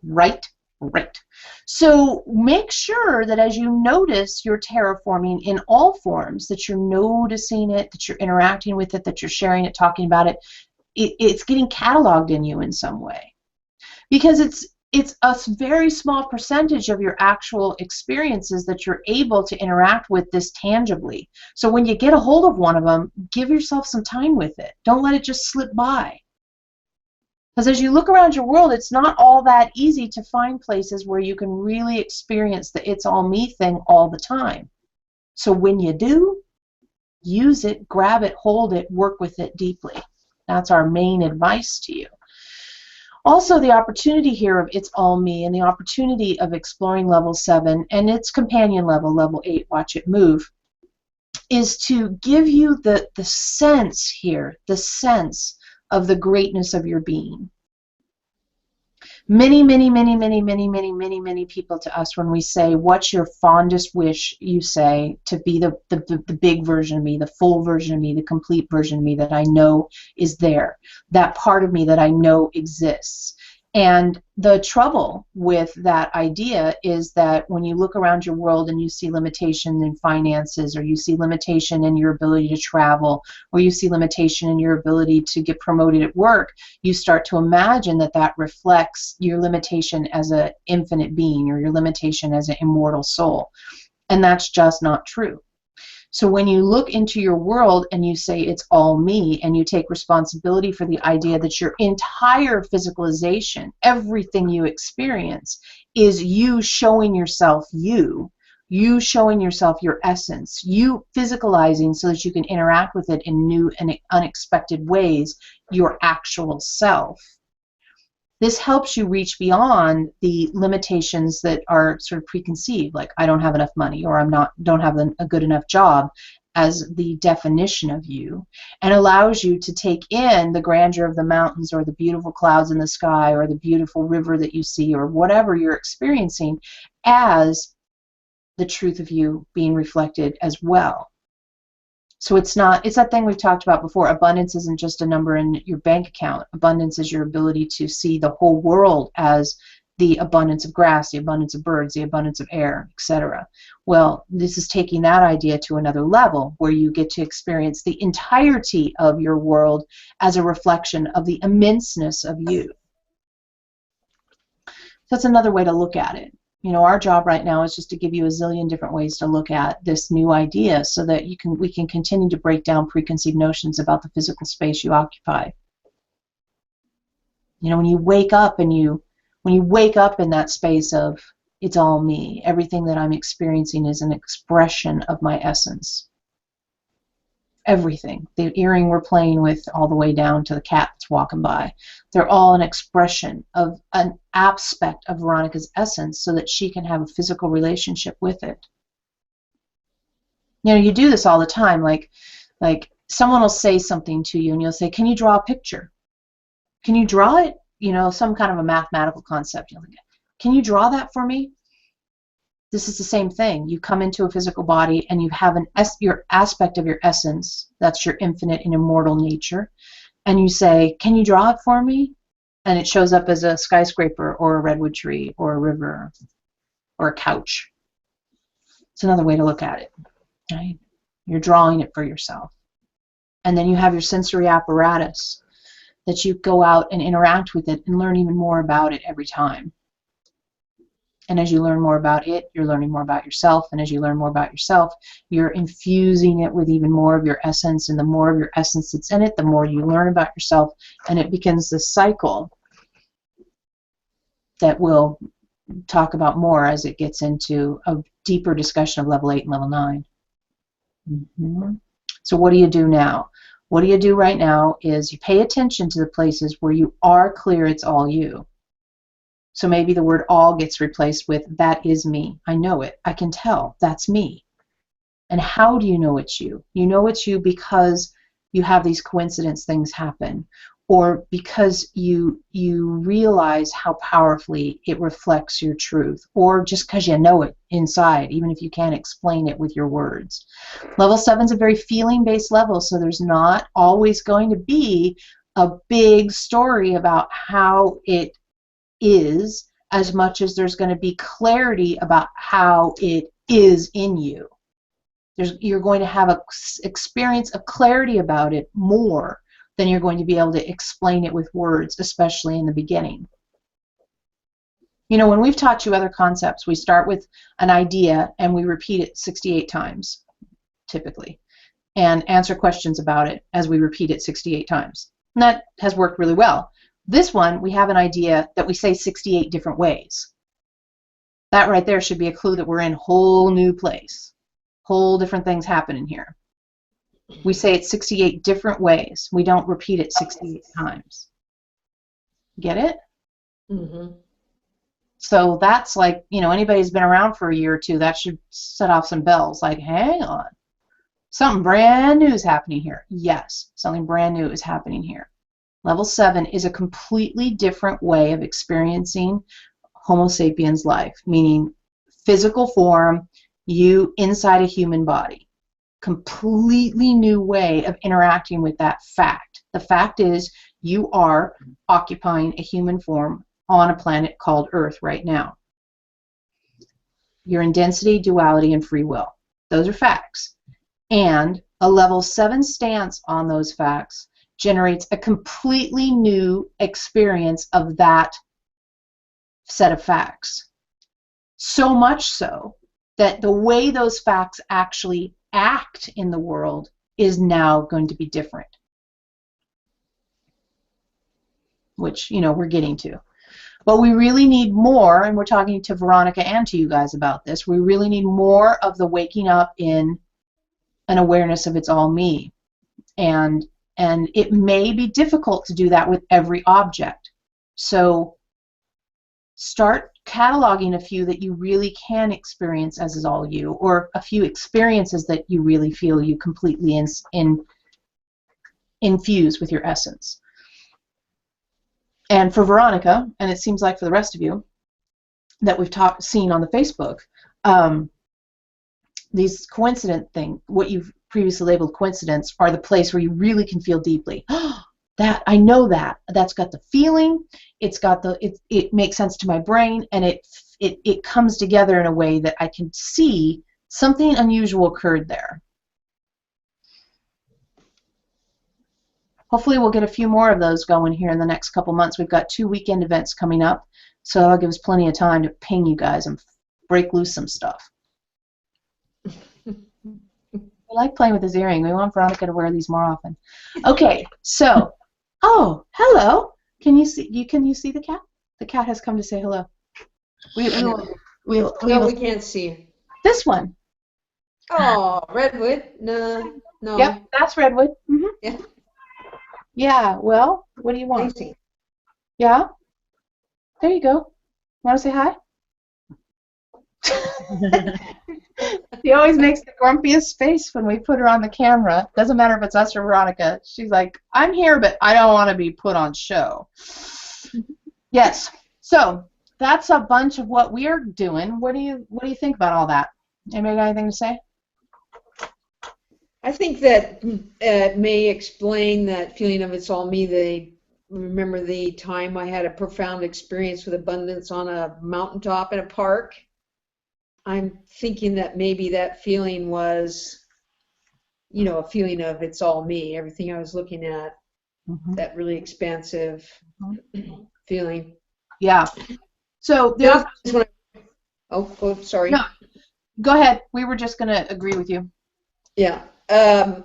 Right? Right. So make sure that as you notice your terraforming in all forms, that you're noticing it, that you're interacting with it, that you're sharing it, talking about it, it's getting cataloged in you in some way. Because it's a very small percentage of your actual experiences that you're able to interact with this tangibly. So when you get a hold of one of them, give yourself some time with it. Don't let it just slip by. Because as you look around your world, it's not all that easy to find places where you can really experience the it's all me thing all the time. So when you do, use it, grab it, hold it, work with it deeply. That's our main advice to you. Also, the opportunity here of It's All Me and the opportunity of exploring level 7 and its companion level, level 8, Watch It Move, is to give you the sense here, the sense of the greatness of your being. Many, many, many, many, many, many, many, many people to us, when we say, what's your fondest wish, you say, to be the big version of me, the full version of me, the complete version of me that I know is there, that part of me that I know exists. And the trouble with that idea is that when you look around your world and you see limitation in finances, or you see limitation in your ability to travel, or you see limitation in your ability to get promoted at work, you start to imagine that that reflects your limitation as an infinite being, or your limitation as an immortal soul. And that's just not true. So when you look into your world and you say it's all me, and you take responsibility for the idea that your entire physicalization, everything you experience, is you showing yourself you showing yourself your essence, you physicalizing so that you can interact with it in new and unexpected ways, your actual self. This helps you reach beyond the limitations that are sort of preconceived, like I don't have enough money, or don't have a good enough job, as the definition of you, and allows you to take in the grandeur of the mountains, or the beautiful clouds in the sky, or the beautiful river that you see, or whatever you're experiencing, as the truth of you being reflected as well. So it's that thing we've talked about before. Abundance isn't just a number in your bank account. Abundance is your ability to see the whole world as the abundance of grass, the abundance of birds, the abundance of air, etc. Well, this is taking that idea to another level, where you get to experience the entirety of your world as a reflection of the immenseness of you. So that's another way to look at it. You know, our job right now is just to give you a zillion different ways to look at this new idea, so that we can continue to break down preconceived notions about the physical space you occupy. You know, when you wake up in that space of it's all me, everything that I'm experiencing is an expression of my essence. Everything. The earring we're playing with, all the way down to the cat that's walking by, they're all an expression of an aspect of Veronica's essence, so that she can have a physical relationship with it. You know, you do this all the time. Like someone will say something to you, and you'll say, "Can you draw a picture? Can you draw it?" You know, some kind of a mathematical concept. You'll think, "Can you draw that for me?" This is the same thing. You come into a physical body, and you have your aspect of your essence, that's your infinite and immortal nature, and you say, "Can you draw it for me?" And it shows up as a skyscraper, or a redwood tree, or a river, or a couch. It's another way to look at it. Right? You're drawing it for yourself. And then you have your sensory apparatus, that you go out and interact with it and learn even more about it every time. And as you learn more about it, you're learning more about yourself. And as you learn more about yourself, you're infusing it with even more of your essence. And the more of your essence that's in it, the more you learn about yourself. And it begins this cycle that we'll talk about more as it gets into a deeper discussion of level 8 and level 9. So what do you do now? What do you do right now is you pay attention to the places where you are clear it's all you. So maybe the word all gets replaced with that is me. I know it. I can tell. That's me. And how do you know it's you? You know it's you because you have these coincidence things happen, or because you realize how powerfully it reflects your truth, or just because you know it inside, even if you can't explain it with your words. Level 7 is a very feeling-based level, so there's not always going to be a big story about how it is, as much as there's going to be clarity about how it is in you. You're going to have an experience of clarity about it more than you're going to be able to explain it with words, especially in the beginning. You know, when we've taught you other concepts, we start with an idea and we repeat it 68 times, typically, and answer questions about it as we repeat it 68 times. And that has worked really well. This one, we have an idea that we say 68 different ways. That right there should be a clue that we're in a whole new place. whole different things happen in here. We say it 68 different ways. We don't repeat it 68 times. Get it? Mm-hmm. So that's like, you know, anybody who's been around for a year or two, that should set off some bells. Like, hang on. Something brand new is happening here. Yes, something brand new is happening here. Level 7 is a completely different way of experiencing Homo sapiens life, meaning physical form, you inside a human body. Completely new way of interacting with that fact. The fact is you are occupying a human form on a planet called Earth right now. You're in density, duality, and free will. Those are facts. And a level 7 stance on those facts generates a completely new experience of that set of facts. So much so that the way those facts actually act in the world is now going to be different. Which, you know, we're getting to. But we really need more, and we're talking to Veronica and to you guys about this, we really need more of the waking up in an awareness of it's all me. And it may be difficult to do that with every object. So start cataloging a few that you really can experience as is all you, or a few experiences that you really feel you completely infuse with your essence. And for Veronica, and it seems like for the rest of you that we've seen on the Facebook, these coincident thing, what you've previously labeled coincidence, are the place where you really can feel deeply. That I know that's got the feeling, it's got the it makes sense to my brain, and it comes together in a way that I can see something unusual occurred there. Hopefully we'll get a few more of those going here in the next couple months. We've got 2 weekend events coming up, so that'll give us plenty of time to ping you guys and break loose some stuff. We like playing with this earring. We want Veronica to wear these more often. Okay, so, oh, hello. Can you see the cat? The cat has come to say hello. We can't see her. This one. Oh, Redwood. No. Yep, that's Redwood. Mm-hmm. Yeah. Yeah, well, what do you want? Daisy. Yeah? There you go. Want to say hi? She always makes the grumpiest face when we put her on the camera. Doesn't matter if it's us or Veronica. She's like, I'm here, but I don't want to be put on show. Yes. So that's a bunch of what we are doing. What do you think about all that? Anybody got anything to say? I think that may explain that feeling of it's all me. Remember the time I had a profound experience with abundance on a mountaintop in a park? I'm thinking that maybe that feeling was, you know, a feeling of it's all me, everything I was looking at, that really expansive feeling. Yeah. So sorry. No, go ahead. We were just going to agree with you. Yeah. The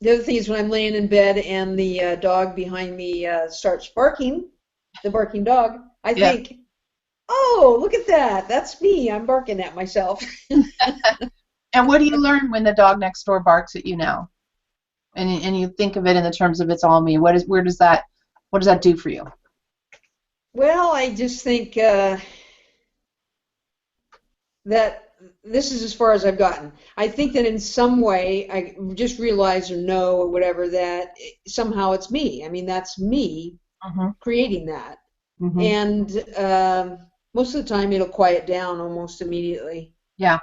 other thing is when I'm laying in bed and the dog behind me starts barking, the barking dog, I think, oh, look at that. That's me. I'm barking at myself. And what do you learn when the dog next door barks at you now? And you think of it in the terms of it's all me. What does that do for you? Well, I just think that this is as far as I've gotten. I think that in some way I just realize or know or whatever that somehow it's me. I mean, that's me creating that. And most of the time it'll quiet down almost immediately. Yeah.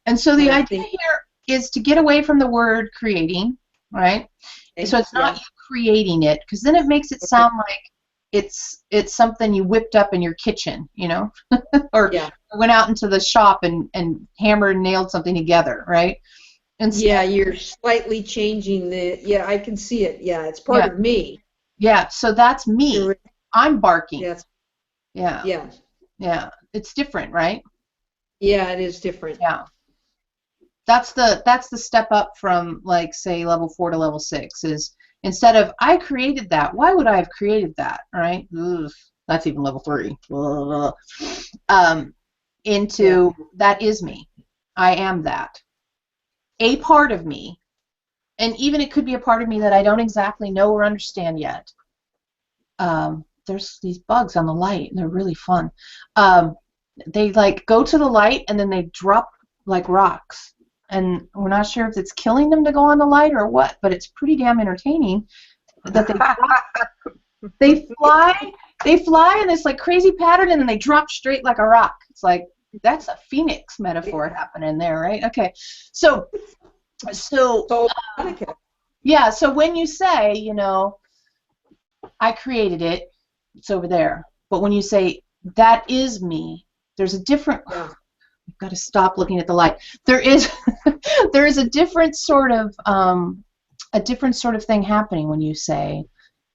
And so the idea here is to get away from the word creating, right? So it's not you creating it, because then it makes it sound like it's something you whipped up in your kitchen, you know, or went out into the shop and hammered and nailed something together, right? And so, you're slightly changing I can see it. Yeah, it's part of me. Yeah, so that's me. I'm barking. Yes. Yeah. Yeah. Yeah. It's different, right? Yeah, it is different. Yeah. That's the step up from, like, say, level 4 to level 6 is instead of I created that, why would I have created that? All right? Ugh, that's even level 3. Into that is me. I am that. a part of me, and even it could be a part of me that I don't exactly know or understand yet. There's these bugs on the light, and they're really fun. They like go to the light and then they drop like rocks, and we're not sure if it's killing them to go on the light or what, but it's pretty damn entertaining that they fly in this like crazy pattern, and then they drop straight like a rock. It's like, that's a phoenix metaphor happening there, right? Okay, so yeah, so when you say, you know, I created it, it's over there, but when you say that is me, there's a different, I've got to stop looking at the light. There is there is a different sort of thing happening when you say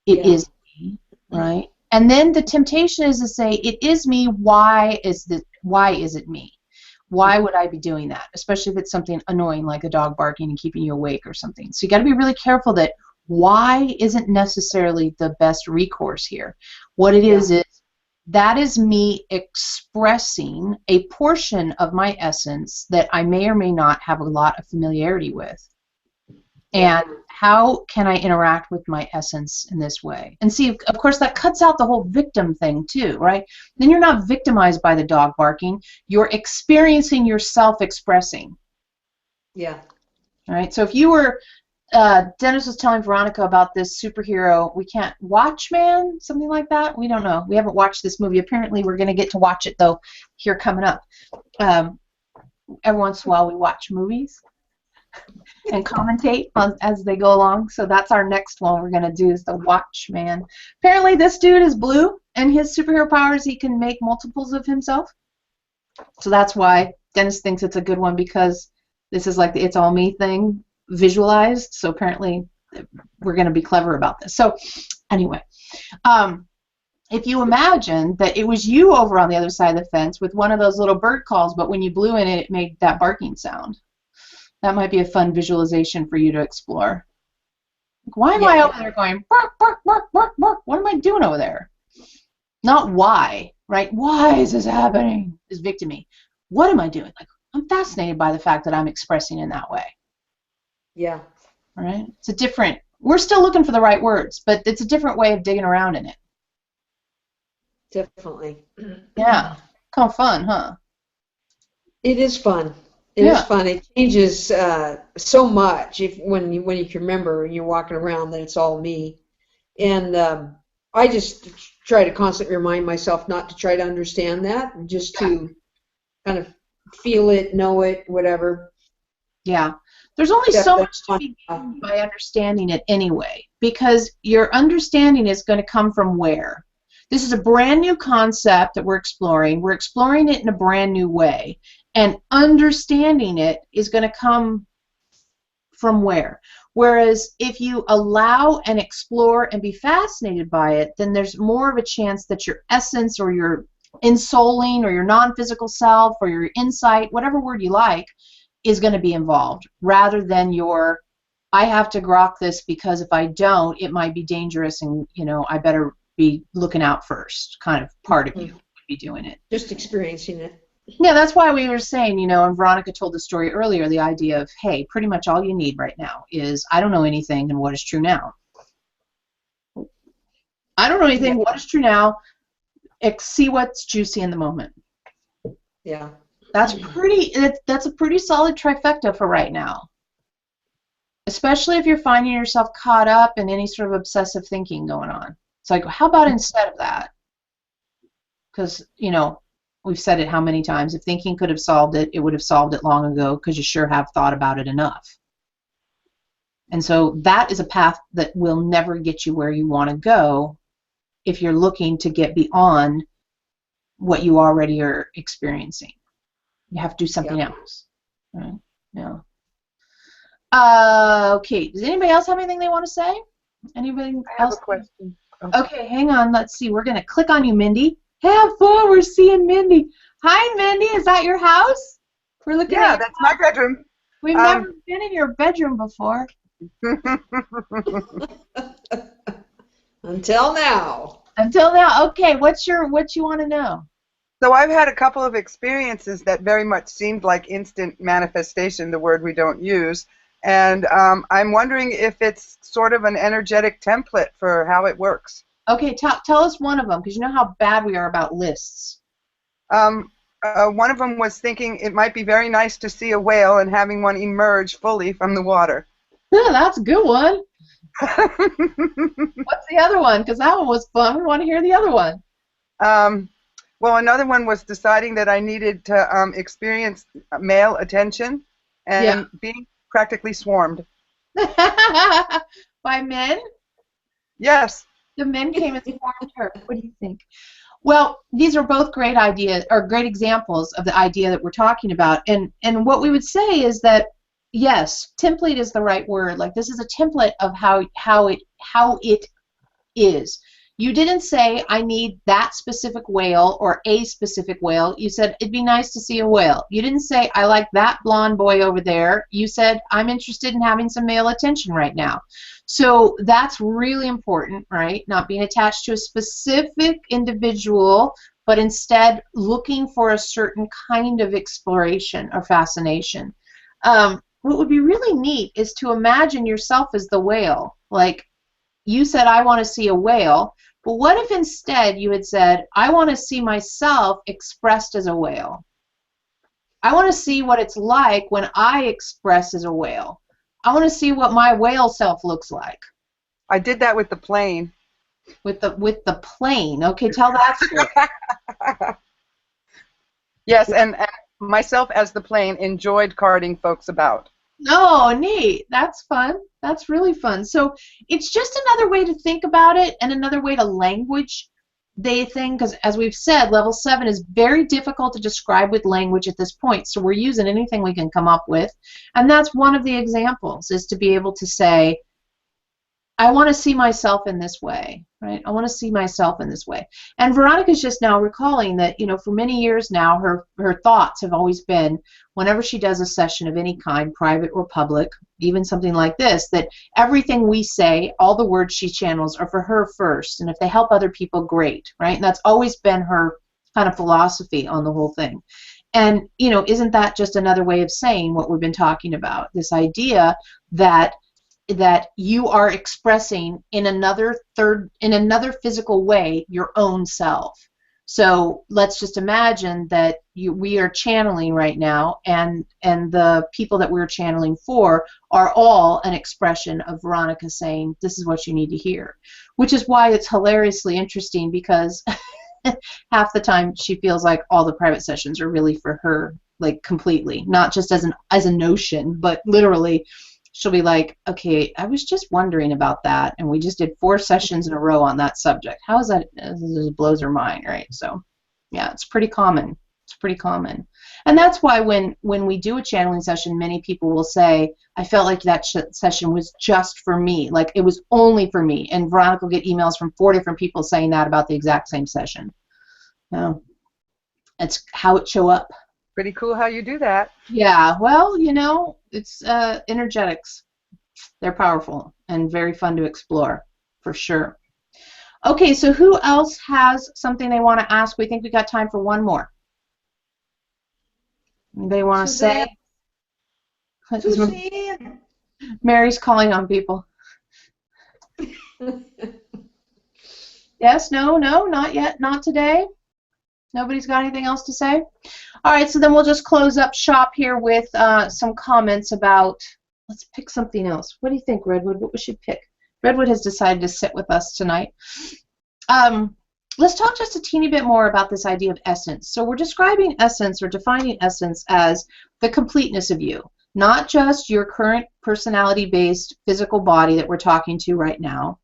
it is me, right? And then the temptation is to say it is me. Why is it me? Why would I be doing that? Especially if it's something annoying like a dog barking and keeping you awake or something. So you got to be really careful that why isn't necessarily the best recourse here. What it is that is me expressing a portion of my essence that I may or may not have a lot of familiarity with. And how can I interact with my essence in this way? And see, of course, that cuts out the whole victim thing too, right? Then you're not victimized by the dog barking. You're experiencing yourself expressing. Yeah. All right. So if you were, Dennis was telling Veronica about this superhero, we can't watch, man, something like that. We don't know. We haven't watched this movie. Apparently, we're going to get to watch it though here coming up. Every once in a while, we watch movies and commentate as they go along. So that's our next one we're going to do, is the Watchman. Apparently this dude is blue, and his superhero powers, he can make multiples of himself. So that's why Dennis thinks it's a good one, because this is like the It's All Me thing visualized. So apparently we're going to be clever about this. So anyway, if you imagine that it was you over on the other side of the fence with one of those little bird calls, but when you blew in it, it made that barking sound. That might be a fun visualization for you to explore. Like, why am I over there going, bark, bark, bark, bark, bark? What am I doing over there? Not why, right? Why is this happening? Is victimy. What am I doing? Like, I'm fascinated by the fact that I'm expressing in that way. Yeah. All right? It's a different, we're still looking for the right words, but it's a different way of digging around in it. Definitely. Yeah. Kind of fun, huh? It is fun. It is fun. It changes so much when you can remember and you're walking around that it's all me. And I just try to constantly remind myself not to try to understand that, and just to kind of feel it, know it, whatever. Yeah. There's only so much to be gained by understanding it anyway, because your understanding is going to come from where? This is a brand new concept that we're exploring. We're exploring it in a brand new way. And understanding it is going to come from where? Whereas if you allow and explore and be fascinated by it, then there's more of a chance that your essence or your ensouling or your non-physical self or your insight, whatever word you like, is going to be involved, rather than your, I have to grok this because if I don't, it might be dangerous and, you know, I better be looking out first kind of part of you would be doing it. Just experiencing it. Yeah, that's why we were saying, you know, and Veronica told the story earlier, the idea of, hey, pretty much all you need right now is, I don't know anything and what is true now. I don't know anything, what is true now, see what's juicy in the moment. Yeah. That's a pretty solid trifecta for right now. Especially if you're finding yourself caught up in any sort of obsessive thinking going on. It's like, how about instead of that? Because, you know, we've said it how many times, if thinking could have solved it, it would have solved it long ago, because you sure have thought about it enough. And so that is a path that will never get you where you want to go if you're looking to get beyond what you already are experiencing. You have to do something else. Right? Yeah. Okay, does anybody else have anything they want to say? Anybody else? I have a question. Okay, hang on. Let's see. We're going to click on you, Mindy. Have fun. We're seeing Mindy. Hi, Mindy. Is that your house? We're looking at that's my bedroom. We've never been in your bedroom before. Until now. Until now. Okay, what you want to know? So I've had a couple of experiences that very much seemed like instant manifestation, the word we don't use, and I'm wondering if it's sort of an energetic template for how it works. Okay, tell us one of them, because you know how bad we are about lists. One of them was thinking it might be very nice to see a whale and having one emerge fully from the water. Yeah, that's a good one. What's the other one? Because that one was fun. We want to hear the other one. Well, another one was deciding that I needed to experience male attention and being practically swarmed. By men? Yes. The men came and swarmed her. What do you think? Well, these are both great ideas, or great examples of the idea that we're talking about. And what we would say is that, yes, template is the right word. Like, this is a template of how it is. You didn't say, I need that specific whale or a specific whale. You said, it'd be nice to see a whale. You didn't say, I like that blonde boy over there. You said, I'm interested in having some male attention right now. So that's really important, right? Not being attached to a specific individual, but instead looking for a certain kind of exploration or fascination. What would be really neat is to imagine yourself as the whale. Like, you said, I want to see a whale, but what if instead you had said, I want to see myself expressed as a whale? I want to see what it's like when I express as a whale. I want to see what my whale self looks like. I did that with the plane. With the plane. Okay, tell that story. Yes, and myself as the plane enjoyed carting folks about. Oh, neat. That's fun. That's really fun. So it's just another way to think about it and another way to language the thing, because as we've said, level 7 is very difficult to describe with language at this point. So we're using anything we can come up with. And that's one of the examples, is to be able to say, I want to see myself in this way, right? I want to see myself in this way. And Veronica's just now recalling that, you know, for many years now, her thoughts have always been, whenever she does a session of any kind, private or public, even something like this, that everything we say, all the words she channels are for her first, and if they help other people, great, right? And that's always been her kind of philosophy on the whole thing. And, you know, isn't that just another way of saying what we've been talking about? This idea that you are expressing in another physical way your own self. So let's just imagine that we are channeling right now, and the people that we're channeling for are all an expression of Veronica saying, this is what you need to hear. Which is why it's hilariously interesting, because half the time she feels like all the private sessions are really for her, like completely, not just as a notion, but literally. She'll be like, okay, I was just wondering about that, and we just did 4 sessions in a row on that subject. How is that? It blows her mind, right? So, yeah, it's pretty common. It's pretty common. And that's why when we do a channeling session, many people will say, I felt like that session was just for me, like it was only for me. And Veronica will get emails from 4 different people saying that about the exact same session. No, it's how it show up. Pretty cool how you do that. Yeah, well, you know, it's energetics. They're powerful and very fun to explore, for sure. Okay, so who else has something they want to ask? We think we got time for one more. Anybody want to say? Suzanne. Mary's calling on people. Yes, no, not yet, not today. Nobody's got anything else to say? All right, so then we'll just close up shop here with some comments about, let's pick something else. What do you think, Redwood? What we should pick? Redwood has decided to sit with us tonight. Let's talk just a teeny bit more about this idea of essence. So we're describing essence, or defining essence, as the completeness of you, not just your current personality-based physical body that we're talking to right now,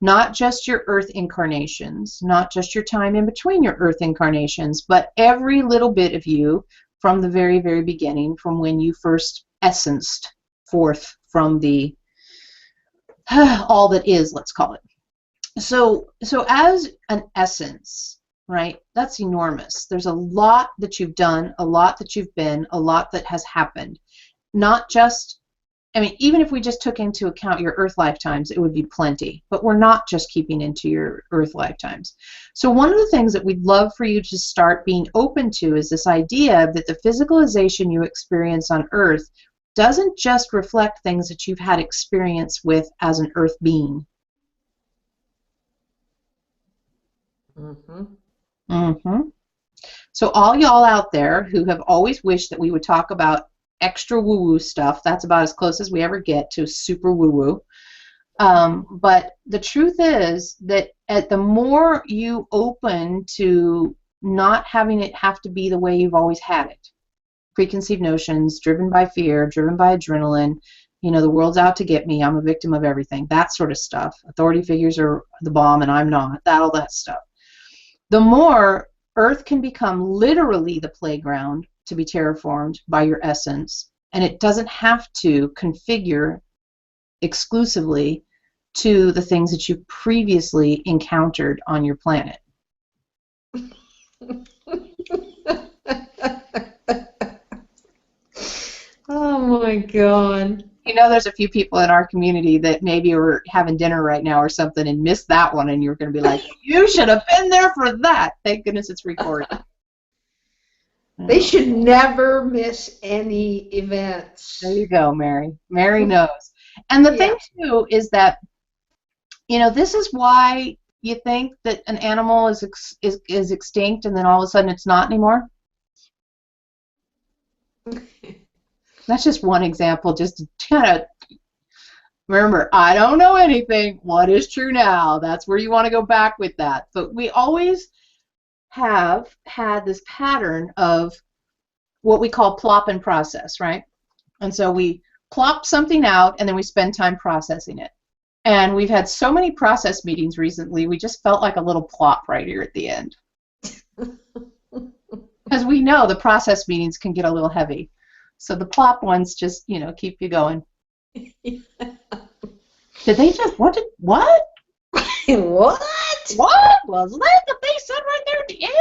not just your earth incarnations, not just your time in between your earth incarnations, but every little bit of you from the very, very beginning, from when you first essenced forth from the all that is, let's call it. So as an essence, right, that's enormous. There's a lot that you've done, a lot that you've been, a lot that has happened, not just I mean, even if we just took into account your Earth lifetimes, it would be plenty. But we're not just keeping into your Earth lifetimes. So one of the things that we'd love for you to start being open to is this idea that the physicalization you experience on Earth doesn't just reflect things that you've had experience with as an Earth being. So all y'all out there who have always wished that we would talk about extra woo-woo stuff, that's about as close as we ever get to super woo-woo. But the truth is that the more you open to not having it have to be the way you've always had it, preconceived notions, driven by fear, driven by adrenaline, you know, the world's out to get me, I'm a victim of everything, that sort of stuff. Authority figures are the bomb and I'm not, all that stuff. The more Earth can become literally the playground to be terraformed by your essence, and it doesn't have to configure exclusively to the things that you previously encountered on your planet. Oh my God. You know, there's a few people in our community that maybe are having dinner right now or something and missed that one, and you're going to be like, you should have been there for that. Thank goodness it's recorded. They should never miss any events. There you go, Mary. Mary knows. And the thing, too, is that, you know, this is why you think that an animal is extinct and then all of a sudden it's not anymore. That's just one example, just to kind of remember, I don't know anything. What is true now? That's where you want to go back with that. But we always have had this pattern of what we call plop and process, right? And so we plop something out and then we spend time processing it. And we've had so many process meetings recently, we just felt like a little plop right here at the end. Because we know the process meetings can get a little heavy. So the plop ones just, you know, keep you going. Did they just, what? What? What was that they said right there at the end?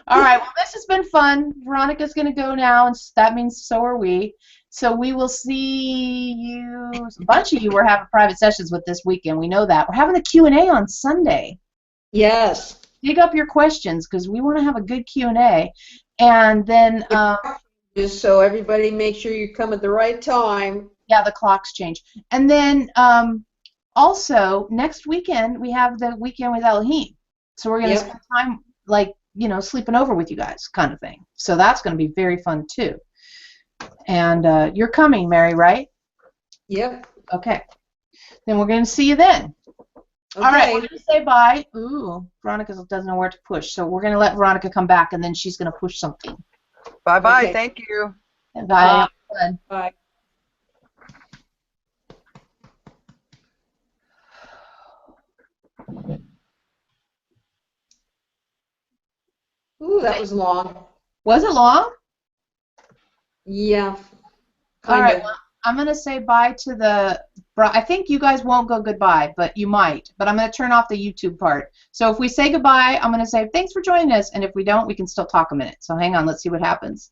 All right, well, this has been fun. Veronica's going to go now, and that means so are we. So we will see you, a bunch of you we're having private sessions with this weekend. We know that. We're having a Q&A on Sunday. Yes. Dig up your questions because we want to have a good Q&A. And then... just so everybody make sure you come at the right time. Yeah, the clocks change. And then also, next weekend, we have the Weekend with Elohim. So we're going to spend time, like, you know, sleeping over with you guys kind of thing. So that's going to be very fun, too. And you're coming, Mary, right? Yep. Okay. Then we're going to see you then. Okay. All right, we're going to say bye. Ooh, Veronica doesn't know where to push. So we're going to let Veronica come back, and then she's going to push something. Bye-bye. Okay. Thank you. Bye. Bye. Ooh, that was long. Was it long? Yeah. All right, well, I'm going to say bye to the... I think you guys won't go goodbye, but you might. But I'm going to turn off the YouTube part. So if we say goodbye, I'm going to say thanks for joining us, and if we don't, we can still talk a minute. So hang on, let's see what happens.